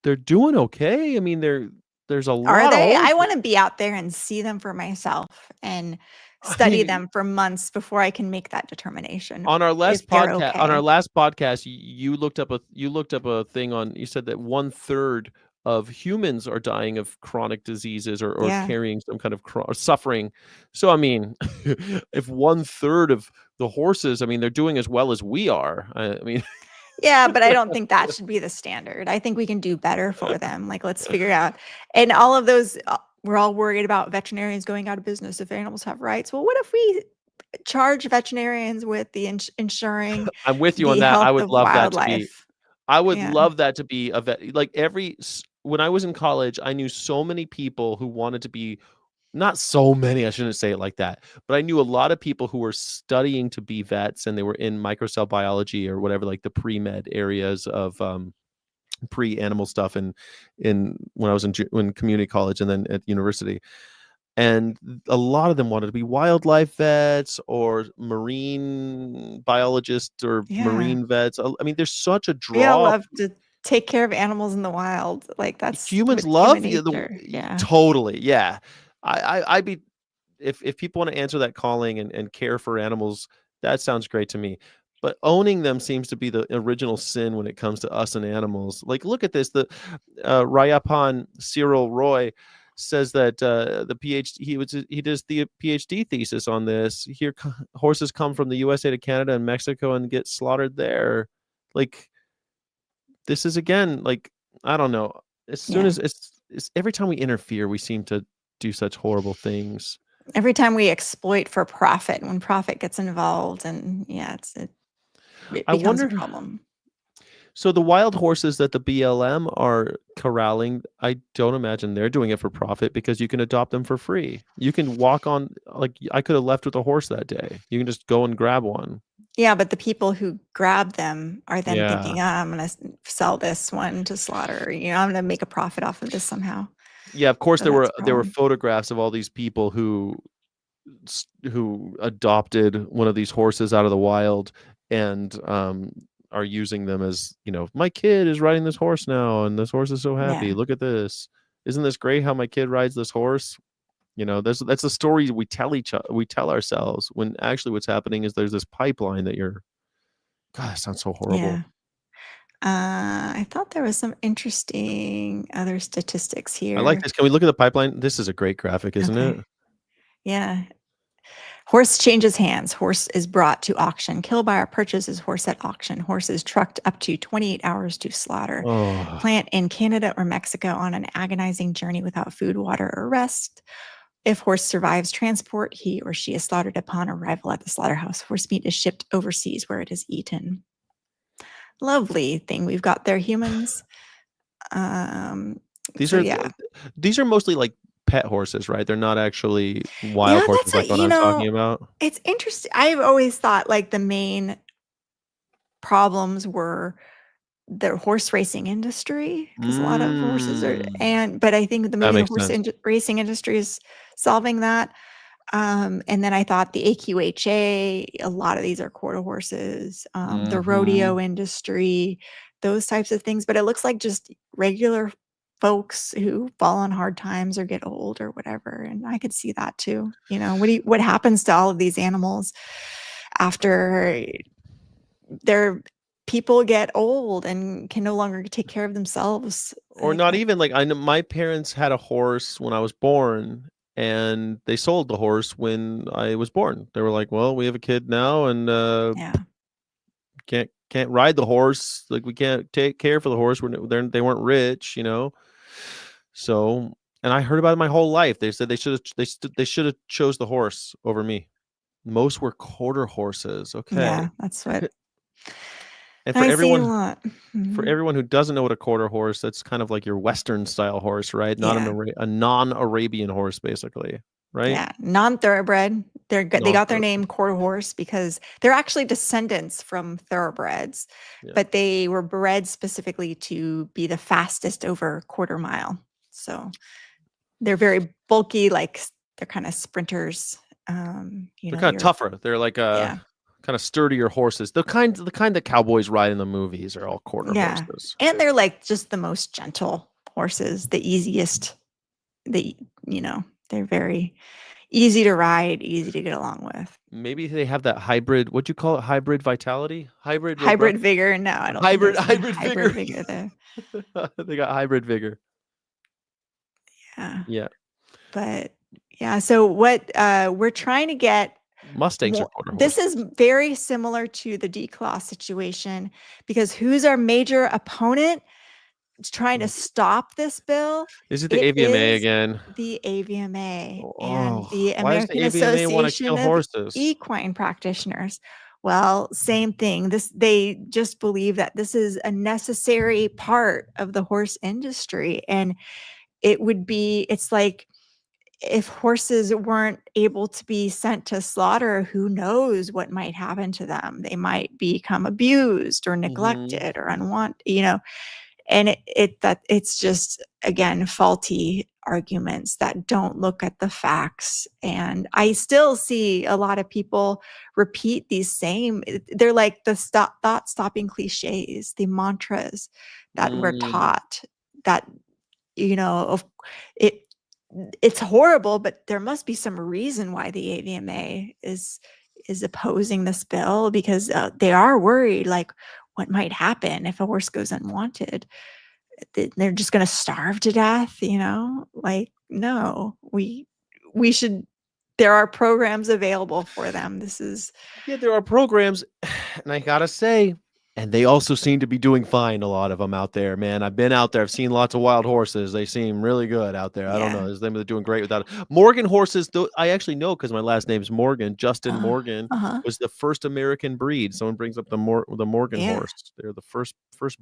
they're doing okay. I mean, there's a Are lot of they? I horses. wanna be out there and see them for myself and I study mean, them for months before I can make that determination on our if last they're podcast, okay. you looked up a thing on. You said that 1/3 of humans are dying of chronic diseases or Yeah. carrying some kind of or suffering. So I mean, if 1/3 of the horses, I mean, they're doing as well as we are. I mean, Yeah, but I don't think that should be the standard. I think we can do better for them. Like, let's figure out and all of those, we're all worried about veterinarians going out of business if animals have rights. Well, what if we charge veterinarians with the ensuring I'm with you on the that. health of wildlife? I would Yeah. love that to be a vet. Like when I was in college, I knew so many people who wanted to be. Not so many, I shouldn't say it like that, but I knew a lot of people who were studying to be vets, and they were in microcell biology or whatever, like the pre-med areas of pre-animal stuff, and in when I was in community college and then at university. And a lot of them wanted to be wildlife vets or marine biologists or Yeah. marine vets. I mean, there's such a We all draw. love to take care of animals in the wild. Like, that's Humans with human love you. nature. Yeah. Totally, yeah. I'd be, if people want to answer that calling and care for animals, that sounds great to me. But owning them seems to be the original sin when it comes to us and animals. Like, look at this. The Rayapan Cyril Roy says that the PhD he does the PhD thesis on this. Here, horses come from the USA to Canada and Mexico and get slaughtered there. Like, this is again, like, I don't know. As soon Yeah. as it's every time we interfere, we seem to do such horrible things. Every time we exploit for profit, when profit gets involved and yeah, it I becomes a wonder. problem. So the wild horses that the BLM are corralling, I don't imagine they're doing it for profit, because you can adopt them for free. You can walk on, like, I could have left with a horse that day. You can just go and grab one. Yeah, but the people who grab them are then Yeah. thinking, "Ah, I'm gonna sell this one to slaughter, I'm gonna make a profit off of this somehow." Yeah, of course So there that's were a there were problem. photographs of all these people who adopted one of these horses out of the wild and are using them as, my kid is riding this horse now and this horse is so happy. Yeah. Look at this. Isn't this great how my kid rides this horse? That's a story we tell ourselves, when actually what's happening is there's this pipeline that you're. God, that sounds so horrible. Yeah. I thought there was some interesting other statistics I like here. this. Can we look at the pipeline? This is a great graphic, isn't it? Okay. Yeah. Horse changes hands. Horse is brought to auction. Kill buyer purchases horse at auction. Horse is trucked up to 28 hours to slaughter. Oh, Plant in Canada or Mexico on an agonizing journey without food, water, or rest. If horse survives transport, he or she is slaughtered upon arrival at the slaughterhouse. Horse meat is shipped overseas where it is eaten. Lovely thing we've got there, humans. Um, these so are yeah. these are mostly like pet horses, right? They're not actually Yeah, wild horses that's like what I'm talking about. it's interesting. I've always thought like the main problems were the horse racing industry because a lot of horses are Mm, but I think that maybe the makes sense. racing industry is solving that. And then I thought the AQHA, a lot of these are quarter horses, the Mhm. rodeo industry, those types of things. But it looks like just regular folks who fall on hard times or get old or whatever. And I could see that too. What happens to all of these animals after their people get old and can no longer take care of themselves? Or Like not that. even, like, I know my parents had a horse when I was born, and they sold the horse when I was born. They were like, "Well, we have a kid now, and Yeah. can't ride the horse. Like, we can't take care for the horse. They weren't rich. So, and I heard about it my whole life. They said they should have chose the horse over me. Most were quarter horses. Okay. Yeah. That's what. And I see a lot. for Mhm. everyone who doesn't know what a quarter horse, that's kind of like your Western style horse, right? Not Yeah. a non-Arabian horse, basically, right? Yeah, non-thoroughbred. They got their Non-thoroughbred. name quarter horse because they're actually descendants from thoroughbreds, Yeah. but they were bred specifically to be the fastest over quarter mile. So they're very bulky, like they're kind of sprinters. They're kind of You're tougher. They're like yeah, kind of sturdier horses. The kind that cowboys ride in the movies are all quarter yeah, horses. and they're like just the most gentle horses, the easiest. The they're very easy to ride, easy to get along with. Maybe they have that hybrid. What'd you call it? Hybrid vitality? Hybrid robust? Hybrid vigor, no, I don't think Hybrid there's any hybrid hybrid vigor. vigor there. They got hybrid vigor. Yeah, Yeah. but yeah, so what, we're trying to get Mustangs are more. quarter This horses. is very similar to the declaw situation because who's our major opponent trying to stop this bill? Is it the It AVMA is again? the AVMA and Oh, the why does the American AVMA wanna Association kill of horses? Equine Practitioners. Well, same thing. They just believe that this is a necessary part of the horse industry, and it's like if horses weren't able to be sent to slaughter, who knows what might happen to them? They might become abused or Mhm. neglected or unwanted. And it's just, again, faulty arguments that don't look at the facts. And I still see a lot of people repeat these same, they're like the thought stopping cliches, the mantras that we're Mm. taught that, of it. It's horrible, but there must be some reason why the AVMA is opposing this bill because they are worried, like what might happen if a horse goes unwanted. They're just going to starve to death. Like, no, we should. There are programs available for them. This is Yeah, there are programs, and I gotta say, and they also seem to be doing fine, a lot of them out there, man. I've been out there, I've seen lots of wild horses, they seem really good out there. I don't yeah. know, they're doing great without it. Morgan horses, though, I actually know because my last name's Morgan. Justin Uh, Morgan uh-huh. was the first American breed. Someone brings up the Morgan Yeah. horse. They're the first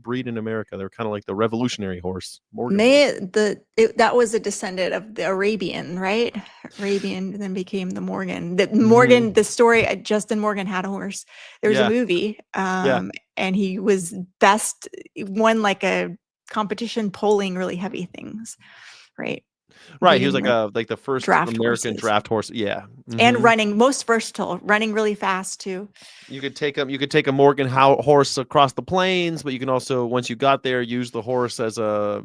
breed in America. They're kinda like the revolutionary horse, Morgan horse. That was a descendant of the Arabian, right? Arabian then became the Morgan. Mhm. The story, Justin Morgan had a horse. There was a Yeah, movie, yeah. and he was best, won like a competition pulling really heavy things, right? Right, he was Beating like the first draft American horses draft horse. Yeah, and mhm. running, most versatile, running really fast too. You could take a Morgan horse across the plains, but you can also, once you got there, use the horse as a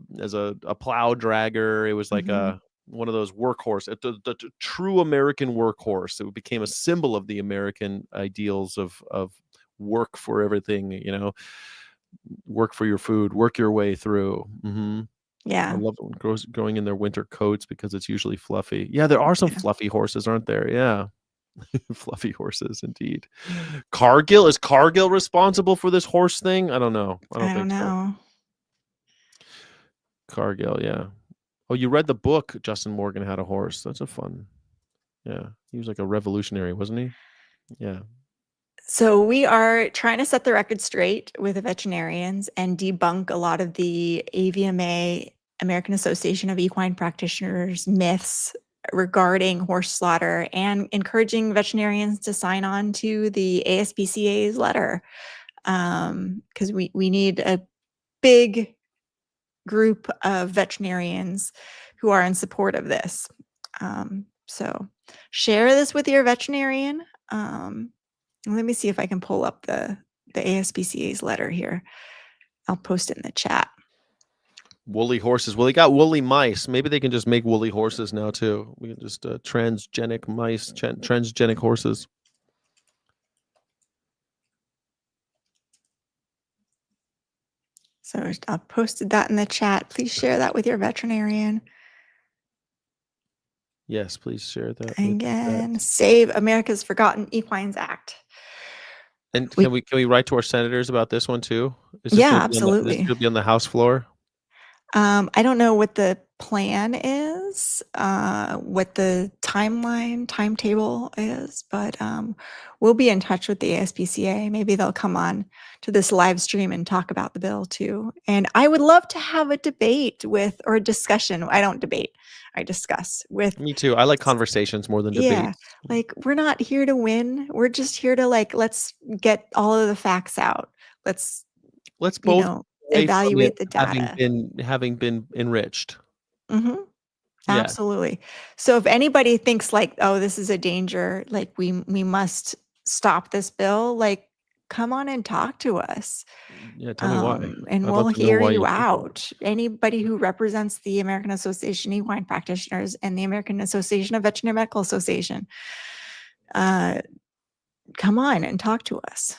plow dragger. It was like Hmm. a one of those workhorse, the true American workhorse. It became a symbol of the American ideals of work for everything, work for your food, work your way through. I Yeah, love it when growing in their winter coats because it's usually fluffy. Yeah, there are some yeah. fluffy horses, aren't there? Yeah. Fluffy horses, indeed. Cargill responsible for this horse thing? I don't know. I don't I don't think so. know. Cargill, yeah. Oh, you read the book Justin Morgan Had a Horse. That's a fun. Yeah. He was like a revolutionary, wasn't he? Yeah. So we are trying to set the record straight with the veterinarians and debunk a lot of the AVMA, American Association of Equine Practitioners, myths regarding horse slaughter and encouraging veterinarians to sign on to the ASPCA's letter. Because we need a big group of veterinarians who are in support of this. So share this with your veterinarian. Let me see if I can pull up the ASPCA's letter here. I'll post it in the chat. Woolly horses. Well, they got woolly mice. Maybe they can just make woolly horses now too. We can just transgenic mice, transgenic horses. So I posted that in the chat. Please share that with your veterinarian. Yes, please share that with that. Again, Save America's Forgotten Equines Act. And We can we write to our senators about this one too? Yeah, Is this absolutely. gonna be on the House floor? I don't know what the plan is, what the timetable is, but we'll be in touch with the ASPCA. Maybe they'll come on to this live stream and talk about the bill too. And I would love to have a debate with, or a discussion. I don't debate, I discuss with. Me too. I like conversations more than Yeah, debates. like we're not here to win. We're just here to like, let's get all of the facts out. Let's, Let's both away from it evaluate the data. having been enriched. Hmm. Yes. Absolutely. So if anybody thinks like, oh, this is a danger, like we must stop this bill, like come on and talk to us. Yeah, tell me why. And I'd we'll love to know hear why you you think that. out. Anybody who represents the American Association of Equine Practitioners and the American Association of Veterinary Medical Association, come on and talk to us.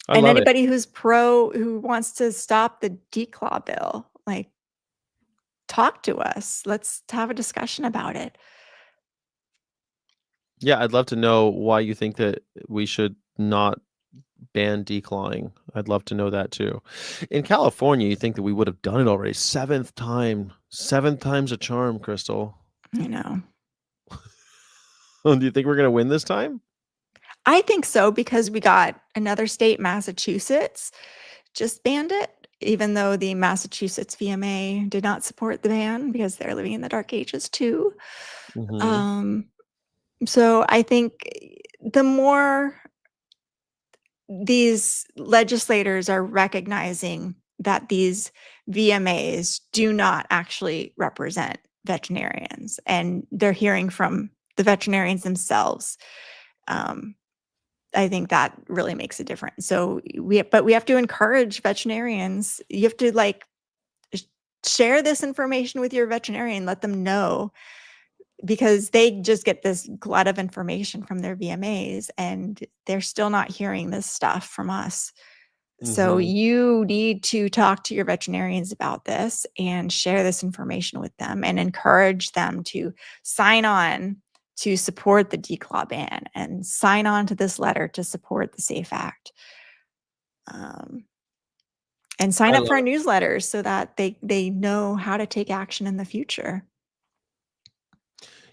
I And love it. anybody who wants to stop the declaw bill, like talk to us. Let's have a discussion about it. Yeah, I'd love to know why you think that we should not ban declawing. I'd love to know that too. In California, you think that we would have done it already. Seventh time's a charm, Crystal. You know, Do you think we're going to win this time? I think so, because we got another state, Massachusetts, just banned it, even though the Massachusetts VMA did not support the ban because they're living in the dark ages too. Mm-hmm. So I think the more these legislators are recognizing that these VMAs do not actually represent veterinarians, and they're hearing from the veterinarians themselves, I think that really makes a difference. So we have to encourage veterinarians. You have to like share this information with your veterinarian, let them know, because they just get this glut of information from their VMAs and they're still not hearing this stuff from us. So Mm-hmm. you need to talk to your veterinarians about this and share this information with them and encourage them to sign on to support the declaw ban and sign on to this letter to support the SAFE Act. And sign I up love for our it. newsletters so that they know how to take action in the future.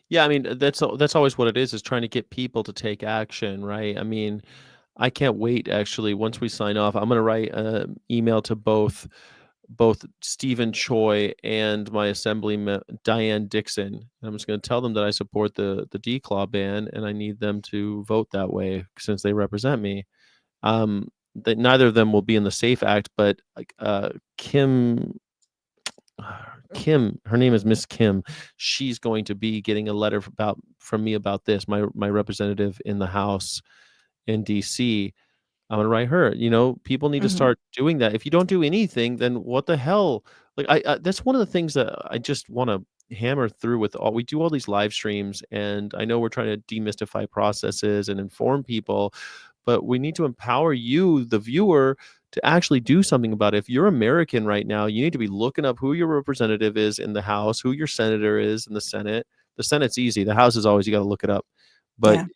Yeah, I mean, that's always what it is trying to get people to take action, right? I mean, I can't wait actually once we sign off. I'm going to write an email to both Stephen Choi and my assemblyman Diane Dixon. And I'm just going to tell them that I support the declaw ban and I need them to vote that way since they represent me. That neither of them will be in the SAFE Act, but like Kim, her name is Miss Kim. She's going to be getting a letter from me about this. My representative in the House in DC. I'm gonna write her. People need to Mhm. start doing that. If you don't do anything, then what the hell? Like I that's one of the things that I just want to hammer through with all we do all these live streams, and I know we're trying to demystify processes and inform people, but we need to empower you, the viewer, to actually do something about it. If you're American right now, you need to be looking up who your representative is in the House, who your senator is in the Senate. The Senate's easy. The House is always you got to look it up. But Yeah.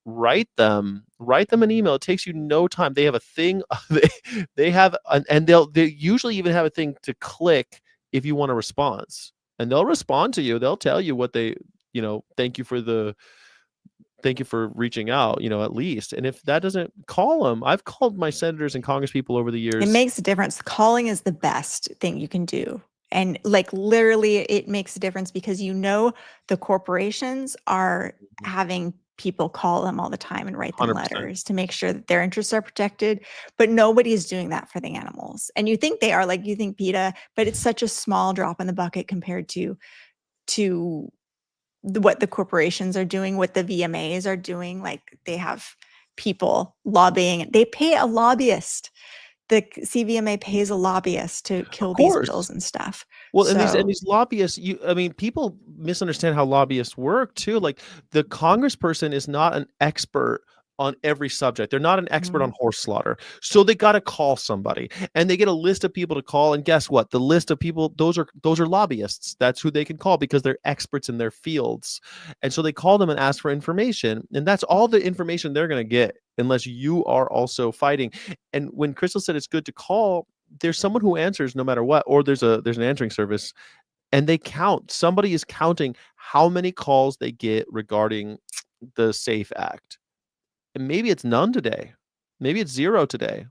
write them an email. It takes you no time. They have a thing. They have and they usually even have a thing to click if you want a response, and they'll respond to you. They'll tell you what they, thank you for reaching out, at least. And if that doesn't, call them. I've called my senators and congress people over the It years. makes a difference. Calling is the best thing you can do. And like literally it makes a difference because the corporations are having people call them all the time and write them 100%. letters to make sure that their interests are protected, but nobody is doing that for the animals. And you think they are, like you think PETA, but it's such a small drop in the bucket compared to what the corporations are doing, what the VMAs are doing. Like they have people lobbying. They pay a lobbyist. The CVMA pays a lobbyist to Of kill these course. bills and stuff. Well, and these So, and these lobbyists, I mean, people misunderstand how lobbyists work too. Like the congressperson is not an expert on every subject. They're not an expert on mhm, horse slaughter. So they got to call somebody and they get a list of people to call. And guess what? The list of people, those are lobbyists. That's who they can call because they're experts in their fields. And so they call them and ask for information. And that's all the information they're going to get unless you are also fighting. And when Crystal said it's good to call, there's someone who answers no matter what, or there's an answering service, and they count. Somebody is counting how many calls they get regarding the SAFE Act. And maybe it's none today. Maybe it's 0 today.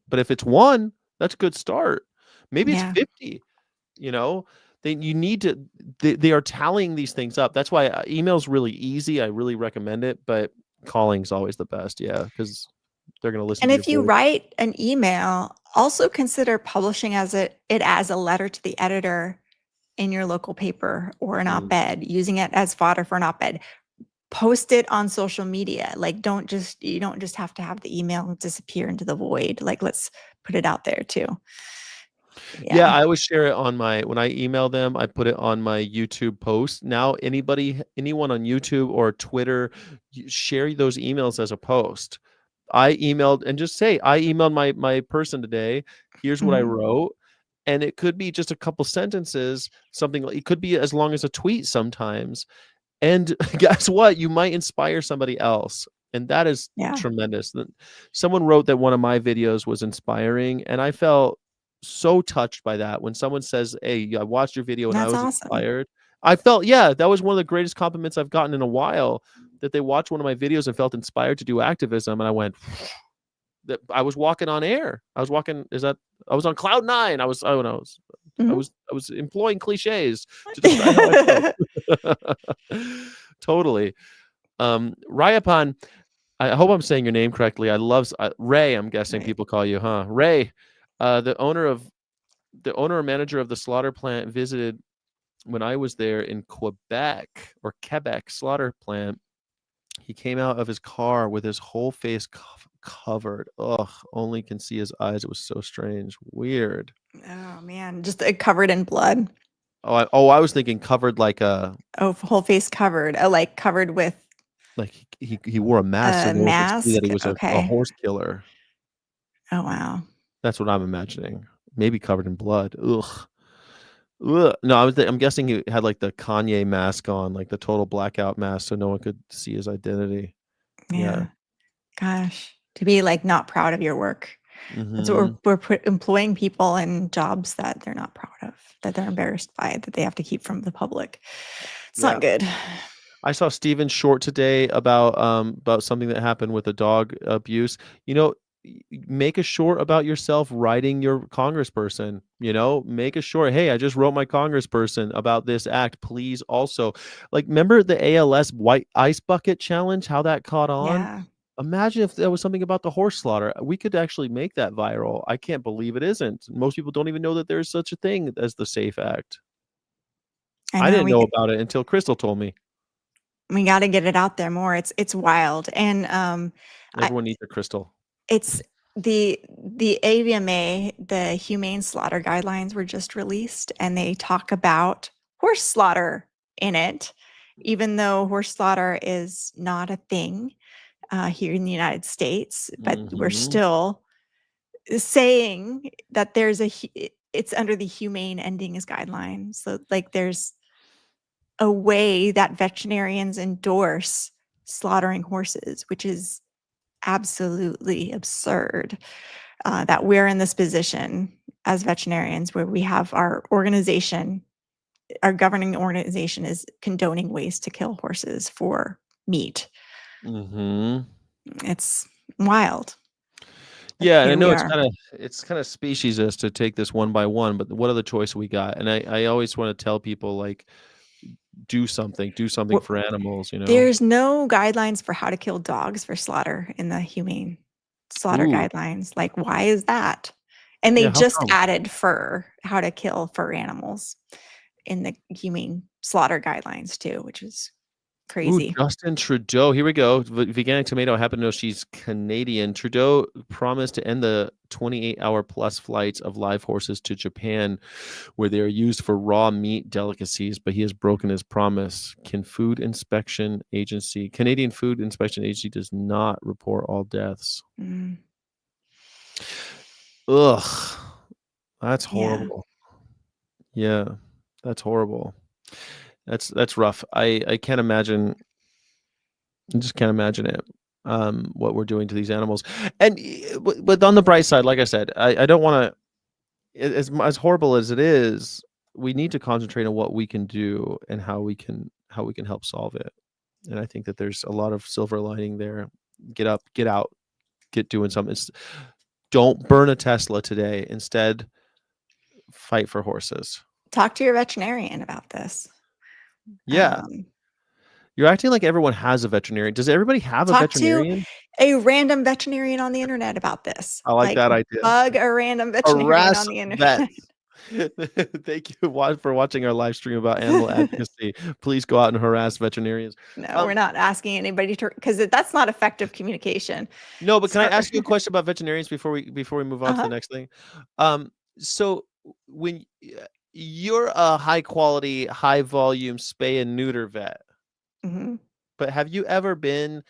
But if it's 1, that's a good start. Maybe it's Yeah. 50, you know? Then you need to they are tallying these things up. That's why email's really easy. I really recommend it, but calling's always the best, yeah, because they're gonna listen And to your if you voice. write an email, also consider publishing it as a letter to the editor in your local paper or an Mm. op-ed, using it as fodder for an op-ed. Post it on social media. Like, you don't just have to have the email disappear into the void. Like, let's put it out there too. Yeah, Yeah. I always share it on my when I email them, I put it on my YouTube post. Now anyone on YouTube or Twitter, share those emails as a post. I emailed and just say, "I emailed my person today. Here's what I Mhm. wrote." And it could be just a couple sentences, something it could be as long as a tweet sometimes. And guess what? You might inspire somebody else, and that is Yeah. tremendous. Someone wrote that one of my videos was inspiring, and I felt so touched by that. When someone says, "Hey, I watched your video and I That's was awesome. inspired." I felt, yeah, that was one of the greatest compliments I've gotten in a while, that they watched one of my videos and felt inspired to do activism, and I went, that I was walking on air. I was on cloud 9. Mhm. I was employing cliches to describe how I felt. Totally. Rayapan, I hope I'm saying your name correctly. I love Ray, I'm guessing Right. people call you, huh? Ray, the owner or manager of the slaughter plant visited when I was there in Quebec slaughter plant. He came out of his car with his whole face covered. Ugh, only can see his eyes. It was so strange. Weird. Oh, man, just, covered in blood. I was thinking covered like a Oh, whole face covered. Oh, like, covered with like he wore a mask so a no one could see that mask? he was a Okay. horse killer. Oh, wow. That's what I'm imagining. Maybe covered in blood. Ugh. Ugh. No, I'm guessing he had like the Kanye mask on, like the total blackout mask, so no one could see his identity. Yeah. Yeah. Gosh, to be, like, not proud of your work. That's what Mhm. we're employing people in jobs that they're not proud of, that they're embarrassed by, that they have to keep from the public. It's not Yeah. good. I saw Steven Short today about something that happened with a dog abuse. You know, make a short about yourself writing your congressperson, make a short. Hey, I just wrote my congressperson about this act. Please also, like, remember the ALS white ice bucket challenge, how that caught on? Yeah, Imagine if there was something about the horse slaughter. We could actually make that viral. I can't believe it isn't. Most people don't even know that there's such a thing as the SAFE Act. I I know didn't know about it until Crystal told me. we gotta get it out there more. It's wild, and, I Everyone needs a Crystal. it's the AVMA, the Humane Slaughter Guidelines were just released, and they talk about horse slaughter in it, even though horse slaughter is not a thing, here in the United States, but we're Mhm. still saying that it's under the humane endings guidelines. So, like, there's a way that veterinarians endorse slaughtering horses, which is absolutely absurd, that we're in this position as veterinarians where we have our governing organization is condoning ways to kill horses for meat. Mhm. It's wild, but Yeah, and I here we know are. it's kinda speciesist to take this one by one, but what other choice we got? And I always wanna tell people, like, do something Wh for animals, you know? There's no guidelines for how to kill dogs for slaughter in the humane slaughter Ooh, guidelines. Like, why is that? And they yeah, how just come? added how to kill fur animals in the humane slaughter guidelines too, which is Ooh, crazy. Justin Trudeau, here we go. Veganic Tomato, I happen to know she's Canadian. Trudeau promised to end the 28-hour plus flights of live horses to Japan, where they are used for raw meat delicacies, but he has broken his promise. Canadian Food Inspection Agency does not report all deaths. Mm, Ugh, that's yeah, horrible. Yeah, that's horrible. That's rough. I can't imagine. I just can't imagine it. What we're doing to these animals, and but on the bright side, like I said, I don't want to as horrible as it is. we need to concentrate on what we can do and how we can help solve it. And I think that there's a lot of silver lining there. Get up, get out, get doing something. Don't burn a Tesla today. Instead, fight for horses. Talk to your veterinarian about this. Yeah. Um, You're acting like everyone has a veterinarian. Does everybody have a talk to veterinarian? a random veterinarian on the internet about this. I like Like, that idea. bug a random veterinarian Harass on the internet. vets. Thank you for watching our live stream about animal advocacy. Please go out and harass veterinarians. No, we're not asking anybody to, because that's not effective communication. No, but can I Start. ask you a question about veterinarians before we move on to the Uh-huh. next thing? So when you're a high quality, high volume spay and neuter vet, hmm but have you ever been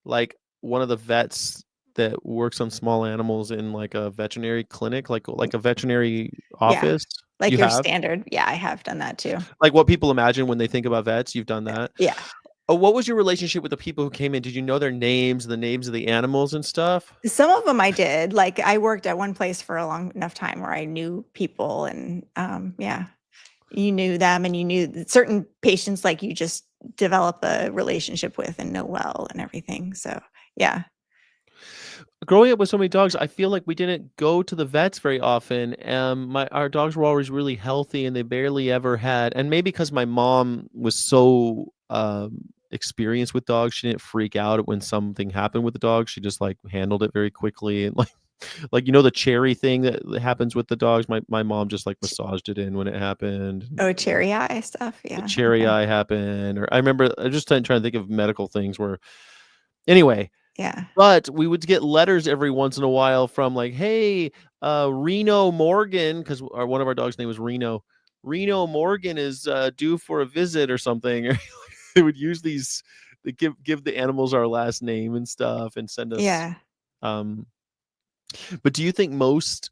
like one of the vets that works on small animals in like a veterinary clinic, like a veterinary Yeah. office? Like You your have? standard. Yeah, I have done that too. Like what people imagine when they think about vets, you've done that. Yeah. What was your relationship with the people who came in? Did you know their names, the names of the animals and stuff? Some of them I did. Like I worked at one place for a long enough time where I knew people and yeah, you knew them and you knew that certain patients like you just develop a relationship with and know well and everything. So yeah. Growing up with so many dogs, I feel like we didn't go to the vets very often. Our dogs were always really healthy, and they barely ever had. And maybe because my mom was so experienced with dogs, she didn't freak out when something happened with the dog. She just like handled it very quickly, and like the cherry thing that happens with the dogs. My mom just like massaged it in when it happened. Oh, cherry eye stuff. The Yeah. cherry Okay. eye happened, or I remember I just trying to think of medical things where anyway. Yeah. But we would get letters every once in a while from like, "Hey, Reno Morgan," because one of our dogs' name was Reno. Reno Morgan is due for a visit or something. They would use these. They give the animals our last name and stuff, and send us. Yeah. Um, but do you think most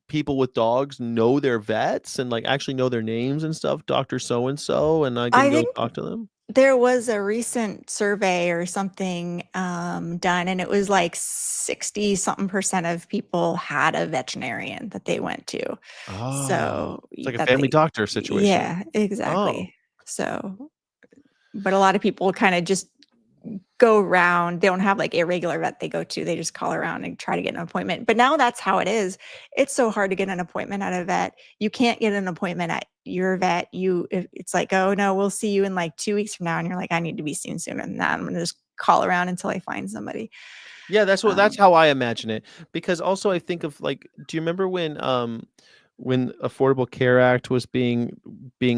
people with dogs know their vets and like actually know their names and stuff? Doctor so and so, and I can I go think talk to them. there was a recent survey or something done, and it was like 60 something percent of people had a veterinarian that they went to. Oh, So it's like a that family they, doctor situation. yeah, Oh. exactly. So, but a lot of people kind of just go around. They don't have like a regular vet they go to. They just call around and try to get an appointment. But now that's how it is. It's so hard to get an appointment at a vet. You can't get an appointment at your vet. It's like, oh no, we'll see you in like 2 weeks from now. And you're like, I need to be seen sooner than that. I'm gonna just call around until I find somebody. Yeah, that's Um, how I imagine it. Because also I think of like, do you remember when Affordable Care Act was being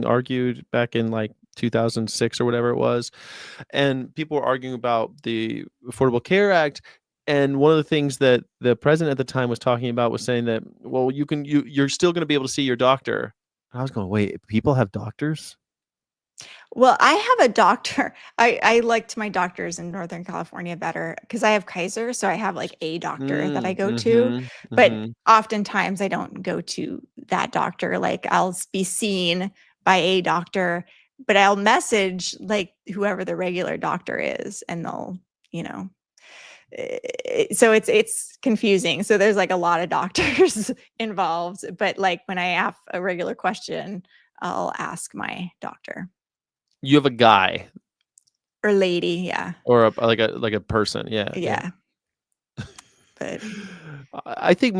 argued back in like 2006 or whatever it was, and people were arguing about the Affordable Care Act, and one of the things that the president at the time was talking about was saying that, well, you're still going to be able to see your doctor. I was going, wait, people have doctors? Well, I have a doctor. I liked my doctors in Northern California better because I have Kaiser, so I have like a doctor that I Mm, go to. mhm, But mhm. oftentimes I don't go to that doctor. Like I'll be seen by a doctor, but I'll message like whoever the regular doctor is, and they'll, you know. So it's confusing. So there's like a lot of doctors involved. But like when I have a regular question, I'll ask my doctor. You have a guy Or lady, yeah. or like a person. Yeah, yeah. Yeah, but I think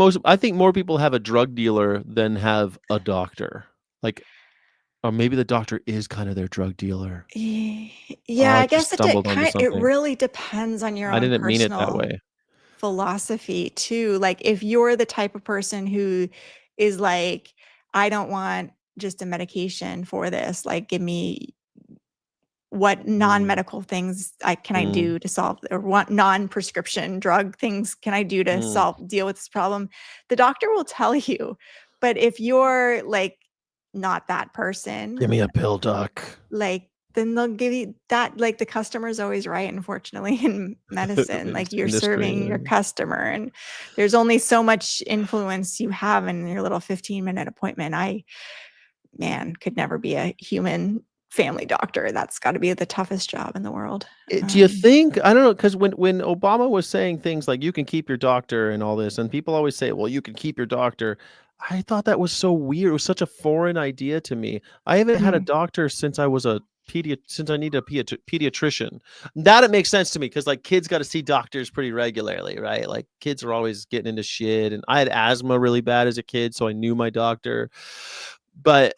more people have a drug dealer than have a doctor. Like, or maybe the doctor is kind of their drug dealer. yeah, Oh, I I just guess stumbled onto it something. really depends on your I own didn't mean it that personal way. philosophy too. Like, if you're the type of person who is like, "I don't want just a medication for this, like, give me what Mm, non-medical things I mm, do to solve, or what non-prescription drug things can I do to mm. deal with this problem?" The doctor will tell you. But if you're like not that Give person, me a pill, doc. like then they'll give you that. Like, the customer's always right, unfortunately, in medicine. In Like, you're industry. serving your customer, and there's only so much influence you have in your little 15-minute appointment. Man, could never be a human family doctor. That's got to be the toughest job in the world. Do you Um, think, I don't know, because when Obama was saying things like you can keep your doctor and all this, and people always say, well, you can keep your doctor. I thought that was so weird. It was such a foreign idea to me. I haven't had a Mm. doctor since I was a since I need a pediatrician. That it makes sense to me because like kids got to see doctors pretty regularly, right? Like kids are always getting into shit, and I had asthma really bad as a kid, so I knew my doctor. But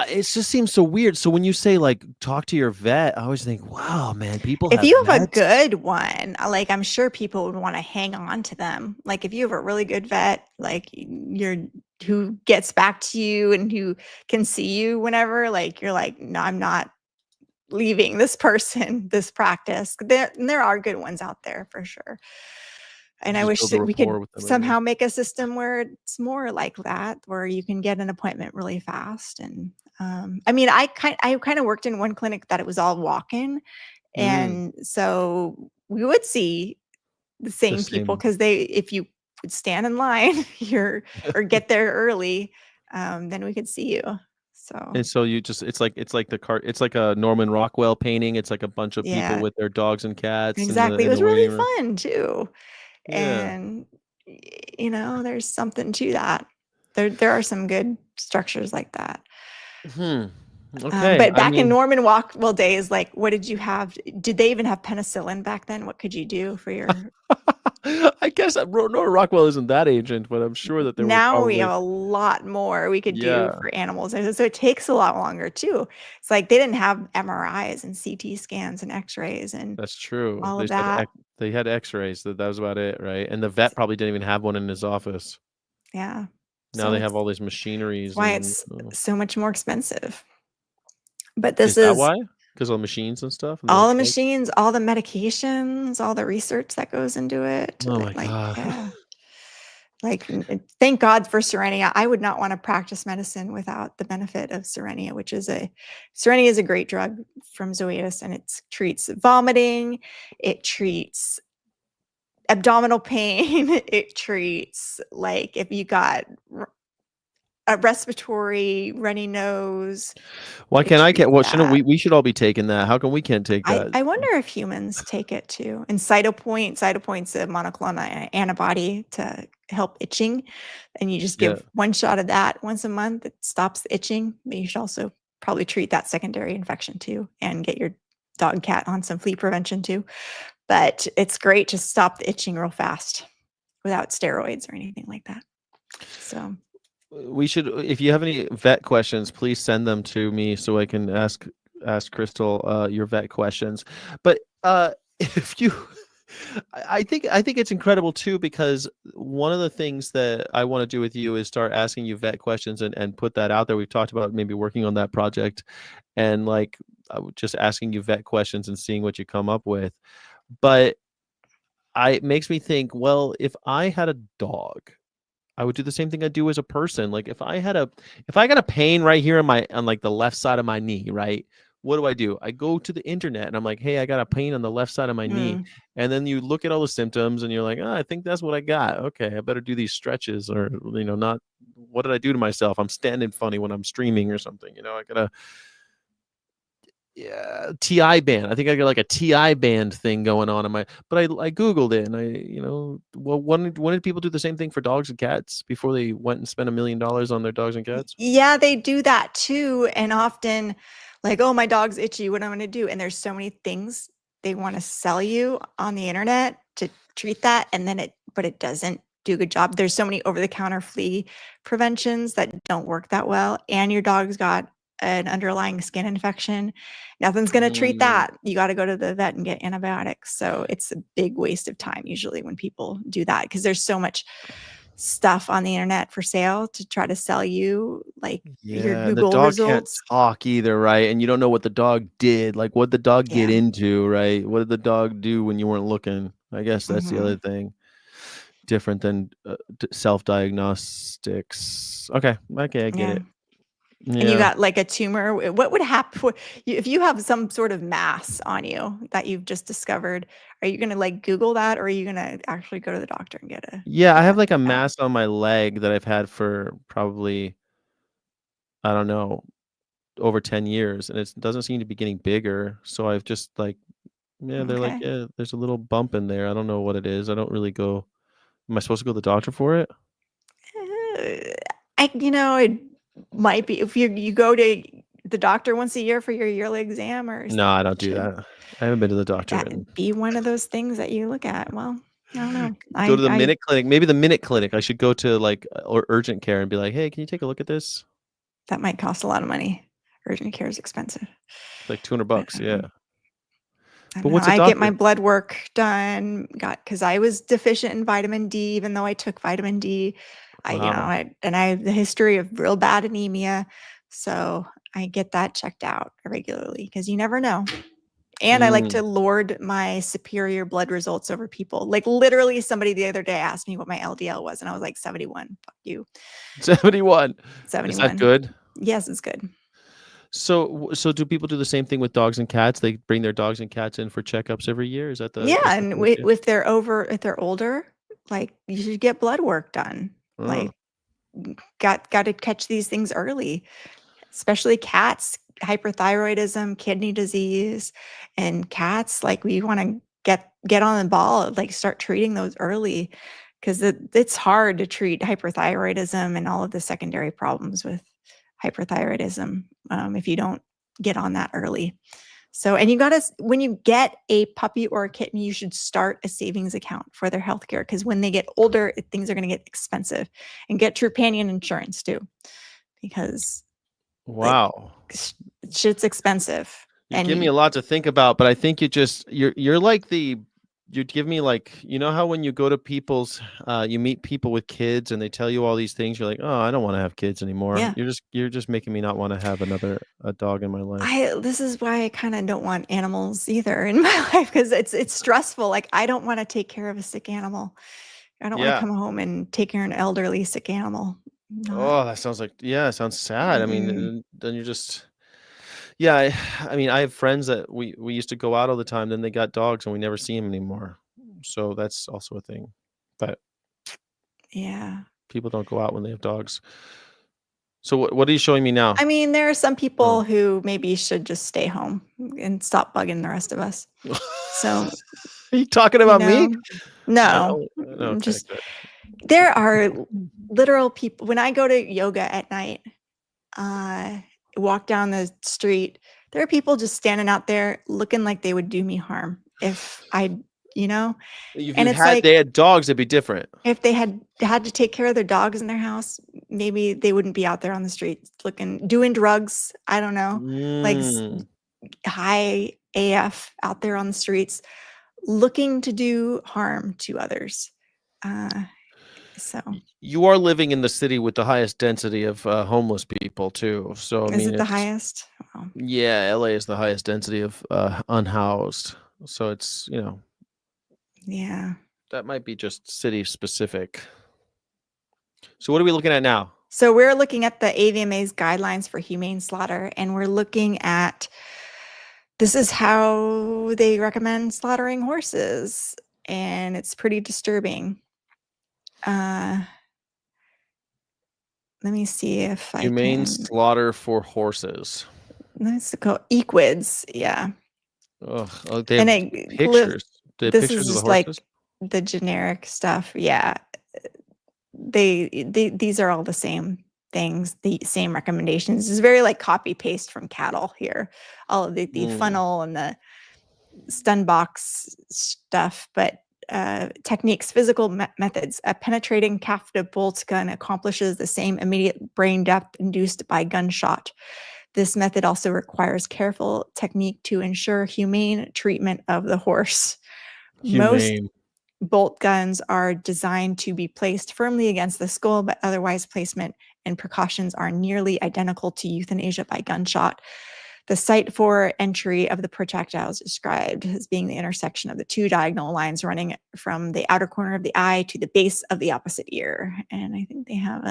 it just seems so weird. So when you say like talk to your vet, I always think, wow, man, people If have you have a vets. good one, like I'm sure people would want to hang on to them. Like if you have a really good vet, like you're who gets back to you and who can see you whenever, like you're like, no, I'm not leaving this person, this practice. There are good ones out there for sure. You And I just wish build a that we could rapport with them, I guess. somehow make a system where it's more like that, where you can get an appointment really fast. And I mean, I kind of worked in one clinic that it was all walk-in, Mm, and so we would see the the same people same. because they, if you would stand in line, you're or get there early, then we could see you. So And so you just it's like the car it's like a Norman Rockwell painting. It's like a bunch of people yeah, with their dogs and cats exactly. It in was the really waiting room. fun too. Yeah. And there's something to that. There are some good structures like that. Hmm. Okay. But I back in mean, Norman Rockwell days, like, what did you have? Did they even have penicillin back then? What could you do for your? I guess that Norman Rockwell isn't that ancient, but I'm sure that there were Now we have probably a lot more we could do yeah, for animals, and so it takes a lot longer too. It's like they didn't have MRIs and CT scans and X-rays and that's true. all They of just had that. they had X-rays. That was about it, right? And the vet probably didn't even have one in his office. Yeah. Now So they have it's all these That's machineries why and it's so much more expensive. But this is that is why? Because of the machines and stuff and the all the like. machines, all the medications, all the research that goes into it. Oh my Like, god. yeah. Like, thank God for Serenia. I would not want to practice medicine without the benefit of Serenia, Serenia is a great drug from Zoetis, and it treats vomiting, it treats abdominal pain, it treats like if you got a respiratory runny nose, Why it can't I treats get what shouldn't that. we should all be taking that? How come we can't take that? I wonder if humans take it too. And Cytopoint's a monoclonal antibody to help itching. And you just Yeah. give one shot of that once a month. It stops the itching. But you should also probably treat that secondary infection too and get your dog cat on some flea prevention too. But it's great to stop the itching real fast without steroids or anything like that. So We should if you have any vet questions, please send them to me so I can ask Crystal your vet questions. But if you I think it's incredible too because one of the things that I want to do with you is start asking you vet questions and put that out there. We've talked about maybe working on that project and like just asking you vet questions and seeing what you come up with. But it makes me think, well, if I had a dog, I would do the same thing I do as a person. Like if I got a pain right here on like the left side of my knee, right? What do? I go to the internet and I'm like, hey, I got a pain on the left side of my knee. mm, And then you look at all the symptoms and you're like, oh, I think that's what I got. Okay, I better do these stretches or not what did I do to myself? I'm standing funny when I'm streaming or something. I gotta yeah, TI band. I think I got like a TI band thing going on in my. But I googled it and well, when did people do the same thing for dogs and cats before they went and spent $1 million on their dogs and cats? yeah, they do that too. And often, like, oh, my dog's itchy. What am I going to do? And there's so many things they want to sell you on the internet to treat that. And then but it doesn't do a good job. There's so many over the counter flea preventions that don't work that well. And your dog's got an underlying skin infection. Nothing's going to treat Mm, that. You got to go to the vet and get antibiotics. So it's a big waste of time usually when people do that because there's so much stuff on the internet for sale to try to sell you like your yeah, and the Google dog can't results. talk either, right? And you don't know what the dog did. Like, what the dog get Yeah. into, right? What did the dog do when you weren't looking? I guess that's the other Mhm. thing. Different than self-diagnostics. Okay, I get Yeah. it. And you Yeah. got like a tumor. What would happen if you have some sort of mass on you that you've just discovered? Are you going to like Google that, or are you going to actually go to the doctor and get Yeah, I have that like a checked out? mass on my leg that I've had for probably, I don't know, over 10 years, and it doesn't seem to be getting bigger. So I've just like, yeah, they're like, Okay. yeah, there's a little bump in there. I don't know what it is. I don't really go. Am I supposed to go to the doctor for it? It might be if you go to the doctor once a year for your yearly exam, or No, I don't do should that. I haven't been to the doctor that in be one of those things that you look at? Well, I don't know. go to the I minute clinic. Maybe the minute clinic. I should go to like or urgent care and be like, "Hey, can you take a look at this?" That might cost a lot of money. Urgent care is expensive. It's like $200 But, bucks. Yeah. I But don't know. what's a I get my doctor? blood work done, because I was deficient in vitamin D, even though I took vitamin D. Wow. I have the history of real bad anemia, so I get that checked out regularly because you never know. And I like Mm. to lord my superior blood results over people. Like literally, somebody the other day asked me what my LDL was, and I was like 71. Fuck you, 71. Is that 71. good? Yes, it's good. So do people do the same thing with dogs and cats? They bring their dogs and cats in for checkups every year? Is that Yeah, the and idea? if they're older, like you should get blood work done. Oh, Like got to catch these things early, especially cats, hyperthyroidism, kidney disease, and cats. Like we want to get on the ball, like start treating those early, because it's hard to treat hyperthyroidism and all of the secondary problems with hyperthyroidism, if you don't get on that early. So, and you got to, when you get a puppy or a kitten, you should start a savings account for their healthcare, because when they get older, things are going to get expensive. And get Trupanion insurance too, because like wow. shit's expensive. You And give me a lot to think about, but I think you're like you'd give me like, you know how when you go to people's you meet people with kids and they tell you all these things, you're like, "Oh, I don't want to have kids anymore." yeah, You're just making me not want to have a dog in my life. this is why I kind of don't want animals either in my life, because it's stressful. Like I don't want to take care of a sick animal. I don't want to Yeah. come home and take care of an elderly sick animal. Not. Oh, that sounds like, yeah, it sounds sad. I mean, Mm-mm. then you're just, yeah. I mean, I have friends that we used to go out all the time. Then they got dogs, and we never see them anymore. So that's also a thing. But Yeah. people don't go out when they have dogs. So what are you showing me now? I mean, there are some Oh. people who maybe should just stay home and stop bugging the rest of us. So, Are you talking you about me? know, no, Okay, just good. there are literal people. When I go to yoga at night, uh, walk down the street, there are people just standing out there looking like they would do me harm if I, you know, If and you it's had like they had dogs, it'd be different. if they had to take care of their dogs in their house, maybe they wouldn't be out there on the street doing drugs. I don't know, like Mm. high AF out there on the streets looking to do harm to others. Uh, so You are living in the city with the highest density of homeless people too. So I is mean, it the it's highest? Well, yeah, LA is the highest density of unhoused. So it's, yeah. that might be just city specific. So what are we looking at now? So we're looking at the AVMA's guidelines for humane slaughter, and we're looking at this is how they recommend slaughtering horses, and it's pretty disturbing. Uh, let me see if I Humane can. slaughter for horses. Let's go equids. Yeah, Ugh, oh, they and have pictures. They have this is pictures of the just horses. like the generic stuff. Yeah, these are all the same things, the same recommendations. It's very like copy paste from cattle here. All of the Mm. funnel and the stun box stuff, but techniques, physical methods. A penetrating captive bolt gun accomplishes the same immediate brain depth induced by gunshot. This method also requires careful technique to ensure humane treatment of the horse. Most Humane. bolt guns are designed to be placed firmly against the skull, but otherwise placement and precautions are nearly identical to euthanasia by gunshot. The site for entry of the projectile is described as being the intersection of the two diagonal lines running from the outer corner of the eye to the base of the opposite ear. And I think they have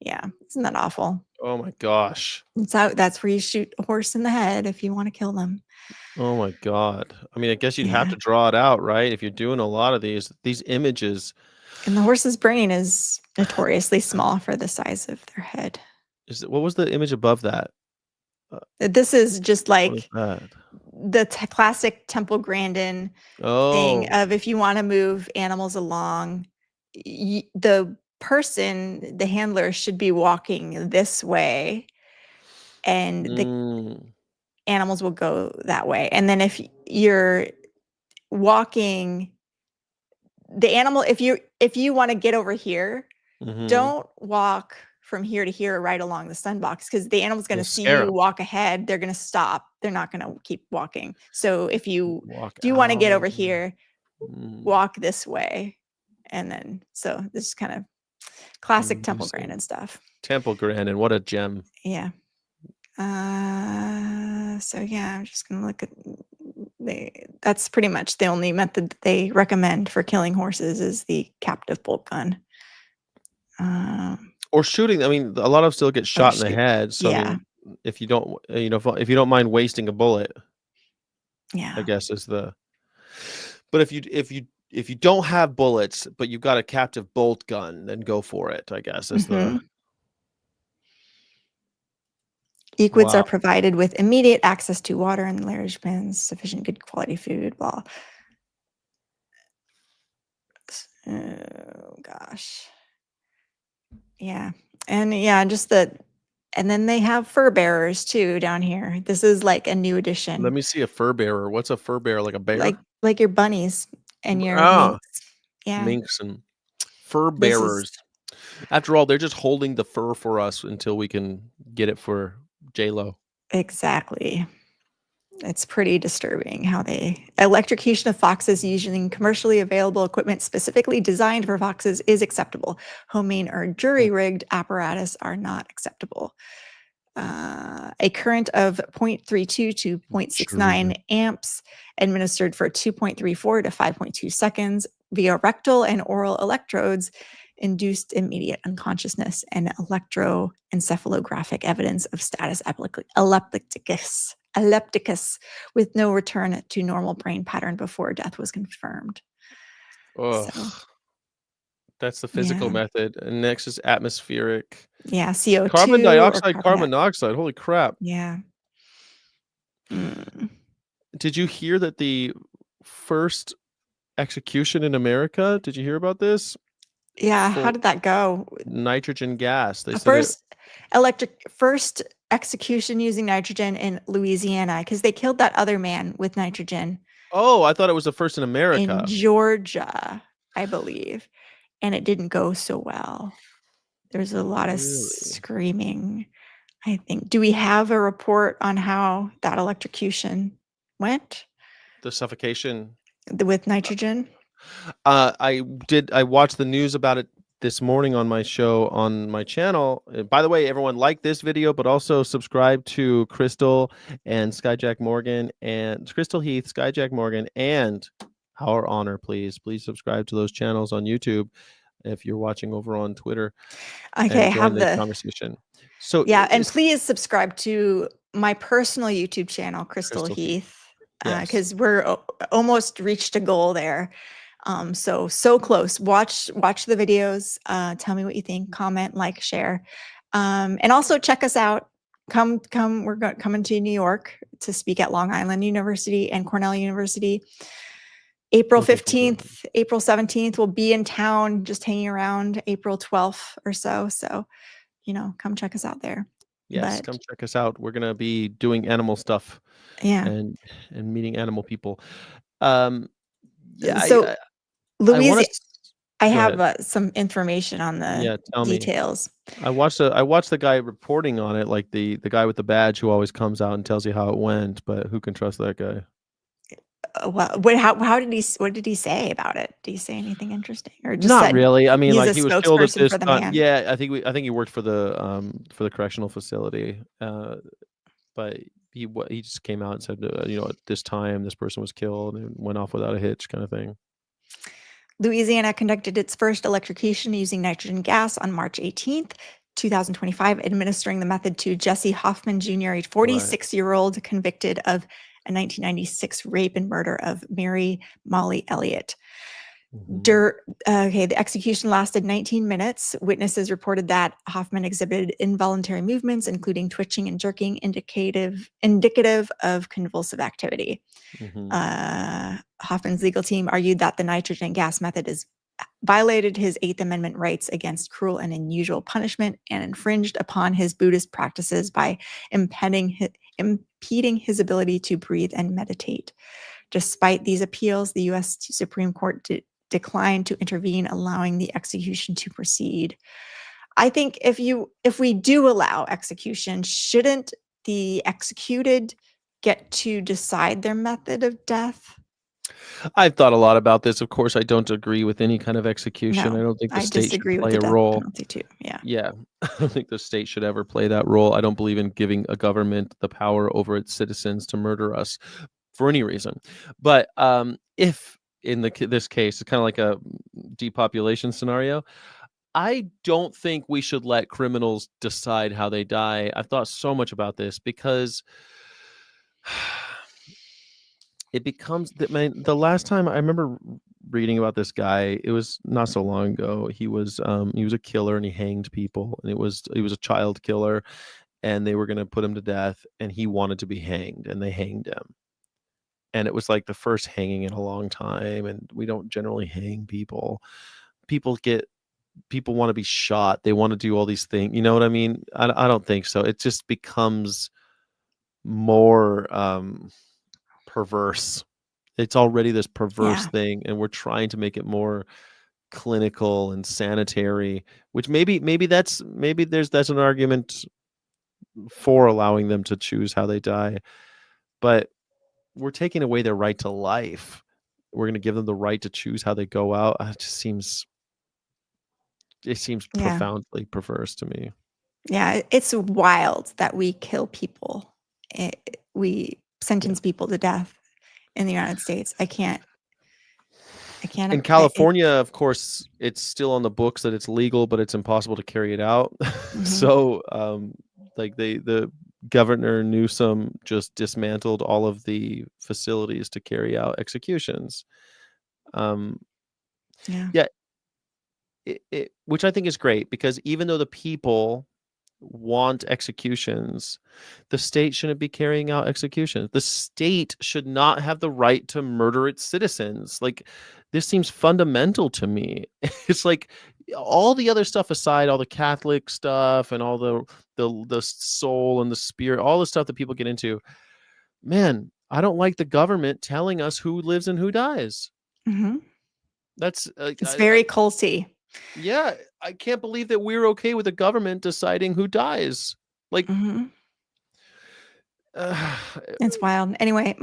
yeah, isn't that awful? Oh my gosh. That's where you shoot a horse in the head if you want to kill them. Oh my God. I mean, I guess you'd have Yeah. to draw it out, right? If you're doing a lot of these images. And the horse's brain is notoriously small for the size of their head. What was the image above that? This is just What is like that? the classic Temple Grandin thing Oh, of if you want to move animals along, the person, the handler, should be walking this way, and the animals will go that way. And then if you're walking the animal, if you want to get over here, don't walk from here to here right along the sun box, because the animal's going to see scare you 'em. walk ahead. They're going to stop. They're not going to keep walking. So if you Walk want to get out. over here, walk this way. And then, so this is kind of classic Temple Grandin stuff. Temple Grandin, what a gem. Yeah. So yeah, I'm just gonna look at that's pretty much the only method that they recommend for killing horses is the captive bolt gun. Or shooting. I mean, a lot of them still get shot in the shoot. head. So Yeah. I mean, if you don't, if you don't mind wasting a bullet, Yeah. I guess is the. But if you don't have bullets, but you've got a captive bolt gun, then go for it. I guess is the. Equids are provided with immediate access to water and large bins, sufficient good quality food. Blah. Oh gosh. Yeah, and yeah, just and then they have fur bearers too down here. This is like a new addition. Let me see a fur bearer. What's a fur bearer? Like a bear? Like your bunnies and your minks. Yeah. Minks and fur bearers. After all, they're just holding the fur for us until we can get it for J-Lo. Exactly. It's pretty disturbing how electrocution of foxes using commercially available equipment specifically designed for foxes is acceptable. Homemade or jury-rigged apparatus are not acceptable. A current of 0.32 to 0.69 amps administered for 2.34 to 5.2 seconds via rectal and oral electrodes induced immediate unconsciousness and electroencephalographic evidence of status epilepticus with no return to normal brain pattern before death was confirmed. Oh, that's the physical method. And next is atmospheric. Yeah, CO2. Carbon dioxide, carbon monoxide. Holy crap. Yeah. Did you hear that the first execution in America? Did you hear about this? Yeah, how did that go? Nitrogen gas. They said first execution using nitrogen in Louisiana, because they killed that other man with nitrogen. Oh, I thought it was the first in America. In Georgia, I believe. And it didn't go so well. There's a lot of screaming, I think. Do we have a report on how that electrocution went? The suffocation? With nitrogen? I watched the news about it this morning on my show on my channel. By the way, everyone, like this video, but also subscribe to Crystal and Skyjack Morgan and Crystal Heath, Skyjack Morgan, and Our Honor. Please subscribe to those channels on YouTube if you're watching over on Twitter. Okay, have the conversation. So yeah, and please subscribe to my personal YouTube channel, Crystal Heath, because we're almost reached a goal there. So close. Watch the videos. Tell me what you think. Comment, like, share, and also check us out. Come. We're coming to New York to speak at Long Island University and Cornell University. April 15th, April 17th, we'll be in town, just hanging around. April 12th or so. So, come check us out there. Yes, come check us out. We're gonna be doing animal stuff. Yeah, and meeting animal people. Yeah. So, Louisiana, I have ahead. some information on the details. I watched the guy reporting on it, like the guy with the badge who always comes out and tells you how it went, but who can trust that guy? Well, what did he say about it? Did he say anything interesting, or just not really? I mean, like he was killed at this time. Yeah, I think he worked for the correctional facility, but he just came out and said, at this time this person was killed and went off without a hitch, kind of thing. Louisiana conducted its first electrocution using nitrogen gas on March 18th, 2025, administering the method to Jesse Hoffman Jr., a 46-year-old convicted of a 1996 rape and murder of Mary Molly Elliott. The execution lasted 19 minutes. Witnesses reported that Hoffman exhibited involuntary movements, including twitching and jerking, indicative of convulsive activity. Hoffman's legal team argued that the nitrogen gas method is violated his Eighth Amendment rights against cruel and unusual punishment, and infringed upon his Buddhist practices by impeding his ability to breathe and meditate. Despite these appeals, the U.S. Supreme Court declined to intervene, allowing the execution to proceed. I think if we do allow execution, shouldn't the executed get to decide their method of death? I've thought a lot about this. Of course, I don't agree with any kind of execution. I No, don't think the I state should disagree with play the a death role. penalty too. Yeah. Yeah, I don't think the state should ever play that role. I don't believe in giving a government the power over its citizens to murder us for any reason. But if in this case, it's kind of like a depopulation scenario, I don't think we should let criminals decide how they die. I've thought so much about this because it becomes that the last time I remember reading about this guy, it was not so long ago. He was a killer and he hanged people, and he was a child killer, and they were going to put him to death, and he wanted to be hanged, and they hanged him. And it was like the first hanging in a long time, and we don't generally hang people. People want to be shot. They want to do all these things. You know what I mean? I don't think so. It just becomes more perverse. It's already this perverse Yeah. thing, and we're trying to make it more clinical and sanitary, which maybe that's an argument for allowing them to choose how they die. But we're taking away their right to life. We're going to give them the right to choose how they go out. It seems Yeah. profoundly perverse to me. Yeah. It's wild that we kill people. We sentence people to death in the United States. I can't. In California, of course, it's still on the books that it's legal, but it's impossible to carry it out. So, like the Governor Newsom just dismantled all of the facilities to carry out executions. Yeah. Yeah, which I think is great, because even though the people want executions, the state shouldn't be carrying out executions. The state should not have the right to murder its citizens. Like, this seems fundamental to me. It's like, all the other stuff aside, all the Catholic stuff and all the soul and the spirit, all the stuff that people get into, man, I don't like the government telling us who lives and who dies. That's It's very culty. yeah, I can't believe that we're okay with the government deciding who dies. Like, It's wild. Anyway,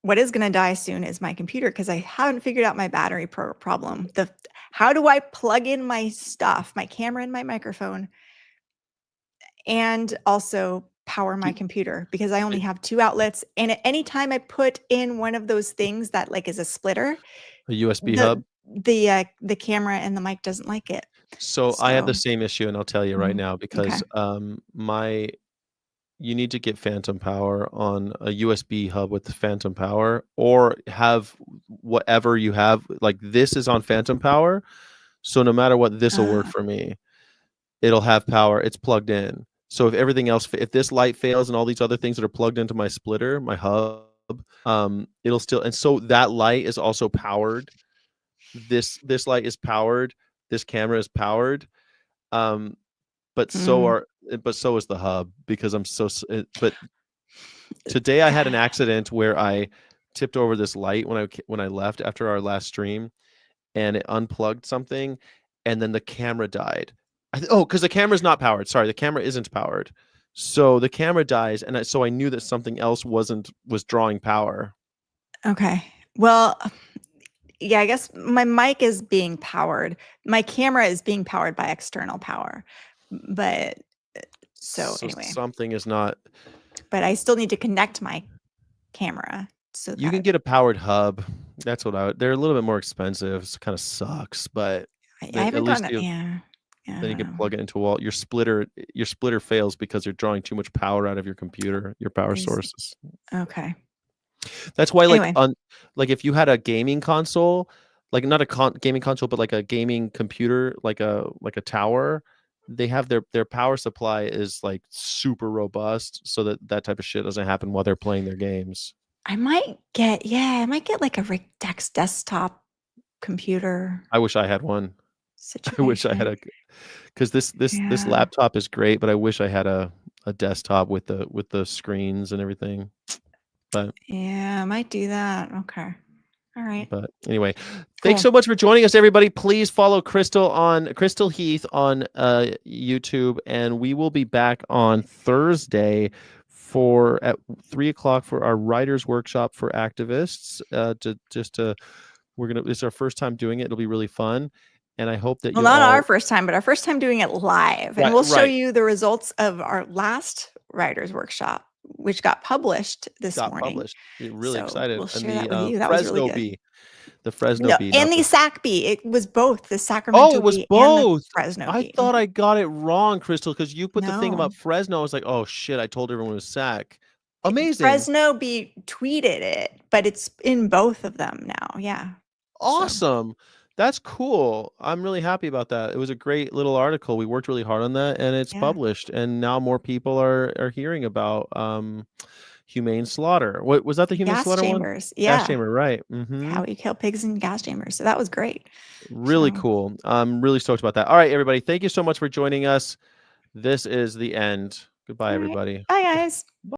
what is gonna die soon is my computer, because I haven't figured out my battery problem. How do I plug in my stuff, my camera and my microphone, and also power my computer, because I only have 2 outlets, and at any time I put in one of those things that, like, is a splitter, a USB hub. the camera and the mic doesn't like it. So I have the same issue, and I'll tell you right now, because Okay. you need to get phantom power on a USB hub with the phantom power, or have whatever you have. Like, this is on phantom power, so no matter what, this will work for me. It'll have power. It's plugged in. So if everything else, if this light fails and all these other things that are plugged into my splitter, my hub, it'll still. And so that light is also powered. This light is powered. This camera is powered. But so is the hub, because but today I had an accident where I tipped over this light when I left after our last stream, and it unplugged something, and then the camera died. Because the camera's not powered. Sorry, the camera isn't powered. So the camera dies, and so I knew that something else was drawing power. Okay. Well, yeah, I guess my mic is being powered. My camera is being powered by external power. But so anyway, something is not. but I still need to connect my camera so You can that get a powered hub. That's what they're a little bit more expensive. It kind of sucks, but I at haven't least gone. Yeah. then you can plug it into a wall. Your splitter fails because you're drawing too much power out of your computer, your power sources. Okay. That's why, Anyway. like if you had a gaming console, like not a gaming console, but like a gaming computer, like a tower, they have their power supply is like super robust, so that type of shit doesn't happen while they're playing their games. I might get like a Rick Dex desktop computer I wish I had one. I wish I had situation. a, because this Yeah. laptop is great, but I wish I had a desktop with the screens and everything. But Yeah, I might do that. Okay. All right. anyway, thanks Cool. so much for joining us, everybody. Please follow Crystal Heath on YouTube, and we will be back on Thursday at 3:00 for our writers workshop for activists. It's our first time doing it. It'll be really fun, and I hope that Well, you'll not our all first time, but our first time doing it live. And right, we'll show right. you the results of our last writers workshop, which got published this Got morning. published. Really So excited. we'll And share that with the you. That was really Fresno good. bee, the Fresno No, bee, and not the the. SAC bee. It was both the Oh, Sacramento it was bee and the both. Fresno I bee. thought I got it wrong, Crystal, because you put the thing No. about Fresno. I was like, oh shit, I told everyone it was SAC. Amazing. Fresno bee tweeted it, but it's in both of them now. Yeah. So Awesome. That's cool. I'm really happy about that. It was a great little article. We worked really hard on that, and it's yeah. published. And now more people are hearing about humane slaughter. What was that, the humane Gas slaughter one? chambers. Gas Yeah. chamber, right. How you kill pigs in gas chambers. So that was great. Really So cool. I'm really stoked about that. All right, everybody. Thank you so much for joining us. This is the end. Goodbye, all right. everybody. Bye guys.